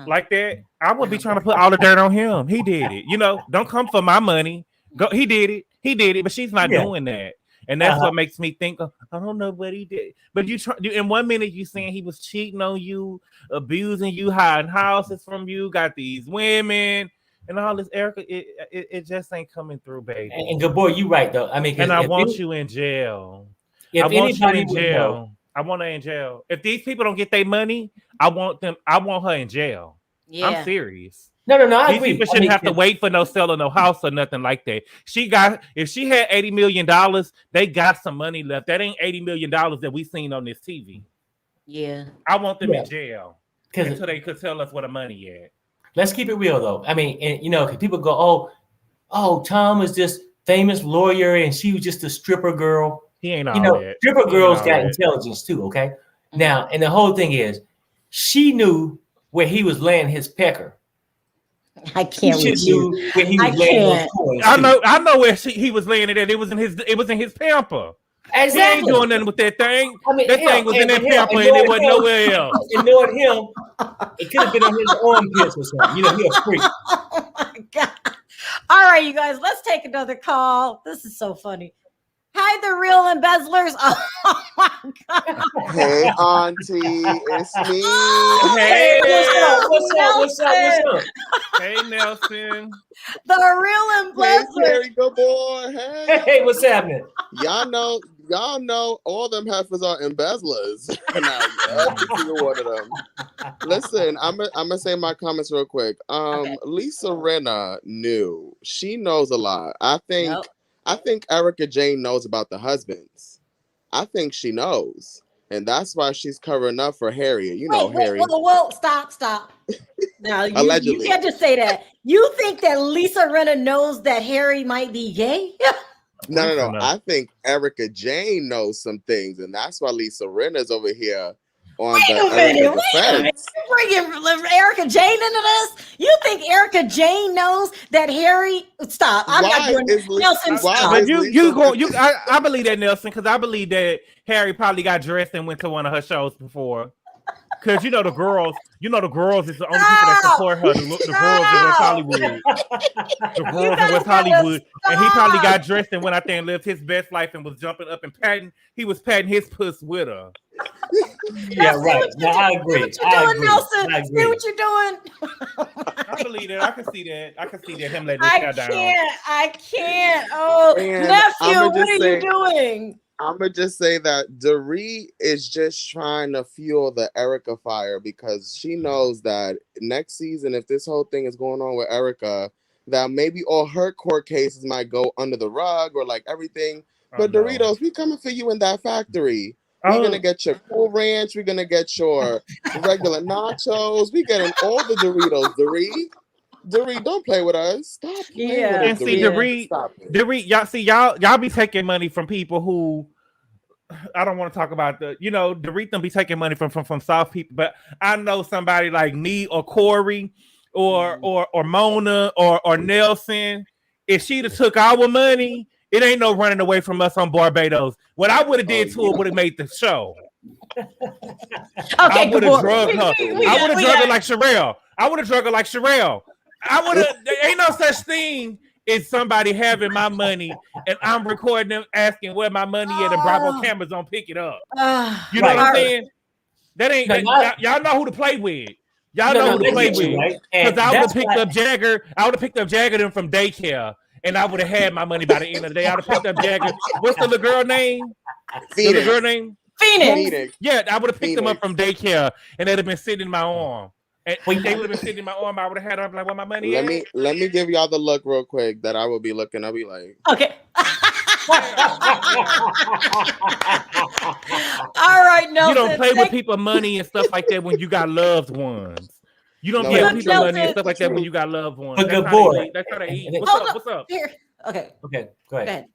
like that, I would be trying to put all the dirt on him. He did it. Don't come for my money. Go. He did it. But she's not doing that, and that's what makes me think. I don't know what he did. But in 1 minute you saying he was cheating on you, abusing you, hiding houses from you, got these women. And all this, Erica, it just ain't coming through, baby.
And good boy, you right though. I mean,
and I want you in jail. I want you in jail. I want her in jail. If these people don't get their money, I want her in jail. Yeah. I'm serious.
No. I
agree. These people shouldn't have to wait for no selling no house or nothing like that. If she had $80 million, they got some money left. That ain't $80 million that we seen on this TV.
Yeah.
I want them in jail until they could tell us where the money at.
Let's keep it real though. I mean, and because people go, oh, Tom was this famous lawyer and she was just a stripper girl.
He ain't all that.
Stripper girls got intelligence too, okay? Now, and the whole thing is, she knew where he was laying his pecker.
I can't with you.
Where he was laying his coins.
I know where he was laying it at. It was in his pamper.
Exactly.
He ain't doing nothing with that thing.
I mean,
that thing was in that pamper and it wasn't nowhere else.
Ignored him. It could have been on his armpits or something. He a freak.
Oh my God. All right, you guys, let's take another call. This is so funny. Hi, the real embezzlers. Oh my God.
Hey, Auntie, it's me.
Hey,
what's up?
Hey, Nelson.
The real embezzlers.
Hey, good boy.
Hey, what's happening?
Y'all know all them heifers are embezzlers. Now, every single one of them. Listen, I'm gonna say my comments real quick. Lisa Rinna knew. She knows a lot. I think Erika Jane knows about the husbands. I think she knows. and that's why she's covering up for Harriet. You know, Harry.
Whoa, stop. Now you can't just say that. You think that Lisa Rinna knows that Harry might be gay?
No. I think Erika Jane knows some things, and that's why Lisa Rinna's over here on
Wait
the
a minute.
defense.
Bringing Erika Jane into this? You think Erika Jane knows that Harry? Stop. I'm not doing Nelson. Stop.
But I believe that, Nelson, because I believe that Harry probably got dressed and went to one of her shows before. Because the girls is the only people that support her. The girls in West Hollywood. The girls in West Hollywood. And he probably got dressed and went out there and lived his best life and was jumping up and patting his puss with her.
Yeah, right. Now, I agree.
Nelson. See what you're doing.
I believe that. I can see that him letting his hair down.
I can't. Oh,
Man,
nephew, what are you doing?
I'm gonna just say that Dorit is just trying to fuel the Erika fire because she knows that next season, if this whole thing is going on with Erika, that maybe all her court cases might go under the rug or like everything. But Doritos, we coming for you in that factory. We're gonna get your Cool Ranch. We're gonna get your regular nachos. We getting all the Doritos, Dorit, don't play with us. Stop playing with us.
And see, Dorit, y'all be taking money from people who I don't want to talk about Dorit them be taking money from South people, but I know somebody like me or Corey or Mona or Nelson. If she'd have took our money, it ain't no running away from us on Barbados. What I would have did to her would have made the show. I would have drugged her. I would have drugged her like Sharrell. There ain't no such thing as somebody having my money and I'm recording them asking where my money at and Bravo cameras don't pick it up. You know what I'm saying? That ain't y'all know who to play with. Y'all know who to play with. Because I would have picked up Jagger. I would have picked up Jagger them from daycare. And I would have had my money by the end of the day. I would have picked up Jagger. What's the little girl name?
Phoenix.
The little girl name?
Phoenix.
Yeah, I would have picked them up from daycare and they'd have been sitting in my arm. And they would have been sitting in my arm. I would have had her like, where my money is.
Let me give y'all the look real quick that I will be looking. I'll be like,
okay. All right, Nelson.
You don't play with people's money and stuff like that when you got loved ones. You don't play with people's money and stuff like that when you got loved ones.
But good boy.
That's how they eat. What's up?
Here. Okay.
Go ahead.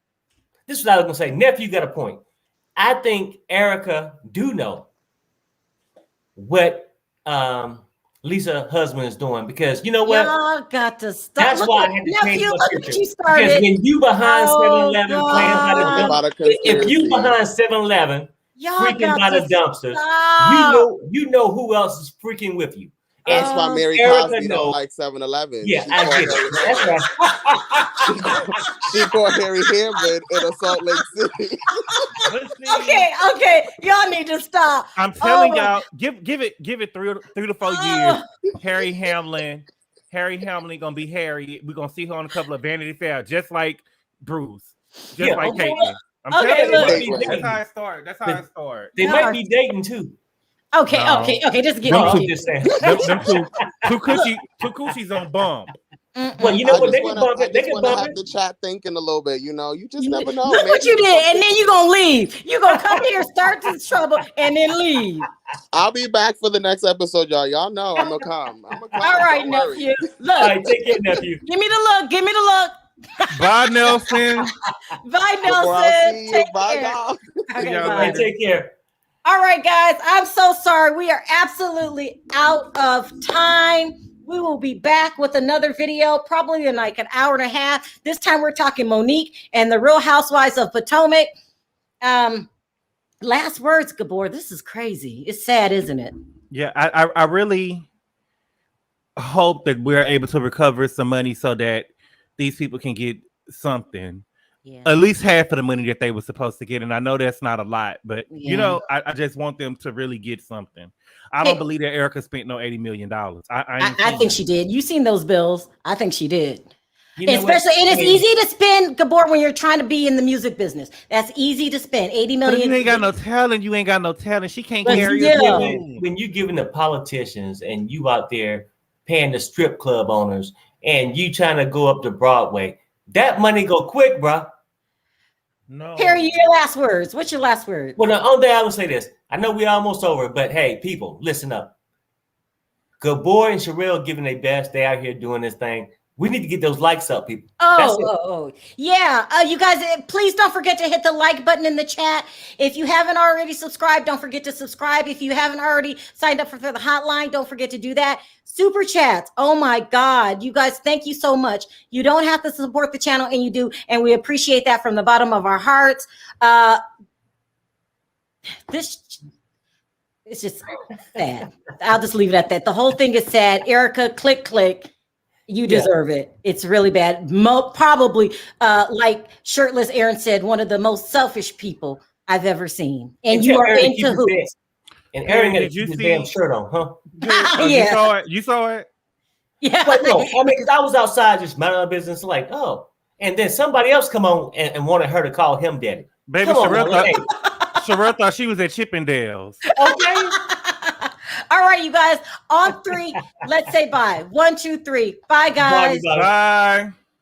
This is what I was gonna say. Nephew got a point. I think Erika do know what Lisa's husband is doing because you know what?
Y'all got to stop.
That's why I had to change my
Look
scripture.
what you started.
Because when you behind 7-Eleven playing by the dumpsters, if you behind 7-Eleven freaking by the dumpsters, you know who else is freaking with you.
That's why Mary Cosby don't like 7-Eleven.
Yeah, I get it. That's right.
She called Harry Hamlin in Salt Lake City.
Okay. Y'all need to stop.
I'm telling y'all, give it 3 to 4 years. Harry Hamlin gonna be Harry. We're gonna see her on a couple of Vanity Fair, just like Bruce, like Caitlyn. I'm telling you, that's how it started.
They might be dating too.
Okay. Just get
them two coochies on bump.
Well, you know what? They can bump it.
They can bump it. The chat thinking a little bit. You just never know.
Look what you did, and then you gonna leave. You gonna come here, start this trouble, and then leave.
I'll be back for the next episode, y'all. Y'all know I'm gonna come.
All right, nephew. Look.
All right, take care, nephew.
Give me the look.
Bye, Nelson.
Bye, Nelson. Take
bye,
care.
y'all.
Okay,
bye. Take care.
All right, guys. I'm so sorry. We are absolutely out of time. We will be back with another video, probably in like an hour and a half. This time we're talking Monique and the Real Housewives of Potomac. Last words, Gabor. This is crazy. It's sad, isn't it?
Yeah, I really hope that we're able to recover some money so that these people can get something. Yeah. At least half of the money that they were supposed to get. And I know that's not a lot, but I just want them to really get something. I don't believe that Erika spent no $80 million.
I think she did. You seen those bills. I think she did. Especially, and it's easy to spend, Gabor, when you're trying to be in the music business. That's easy to spend. $80 million.
But you ain't got no talent. She can't carry
when you giving the politicians and you out there paying the strip club owners and you trying to go up to Broadway, that money go quick, bro.
No.
Harry, your last words. What's your last word?
Well, the only thing I would say this. I know we're almost over, but hey, people, listen up. Good boy and Sharrell giving their best. They out here doing this thing. We need to get those likes up, people.
Yeah. You guys, please don't forget to hit the like button in the chat. If you haven't already subscribed, don't forget to subscribe. If you haven't already signed up for the hotline, don't forget to do that. Super chats. Oh my God. You guys, thank you so much. You don't have to support the channel, and you do. And we appreciate that from the bottom of our hearts. It's just sad. I'll just leave it at that. The whole thing is sad. Erika, click. You deserve it. It's really bad. Probably, like Shirtless Aaron said, one of the most selfish people I've ever seen. And you are in cahoots.
And Aaron, did you see damn shirt on, huh?
Yeah. You saw it?
Yeah. But no, I mean, because I was outside just minding my business, like, oh. And then somebody else come on and wanted her to call him daddy.
Baby, Sharrell thought she was at Chippendales.
Okay. All right, you guys. On 3, let's say bye. 1, 2, 3. Bye, guys.
Bye.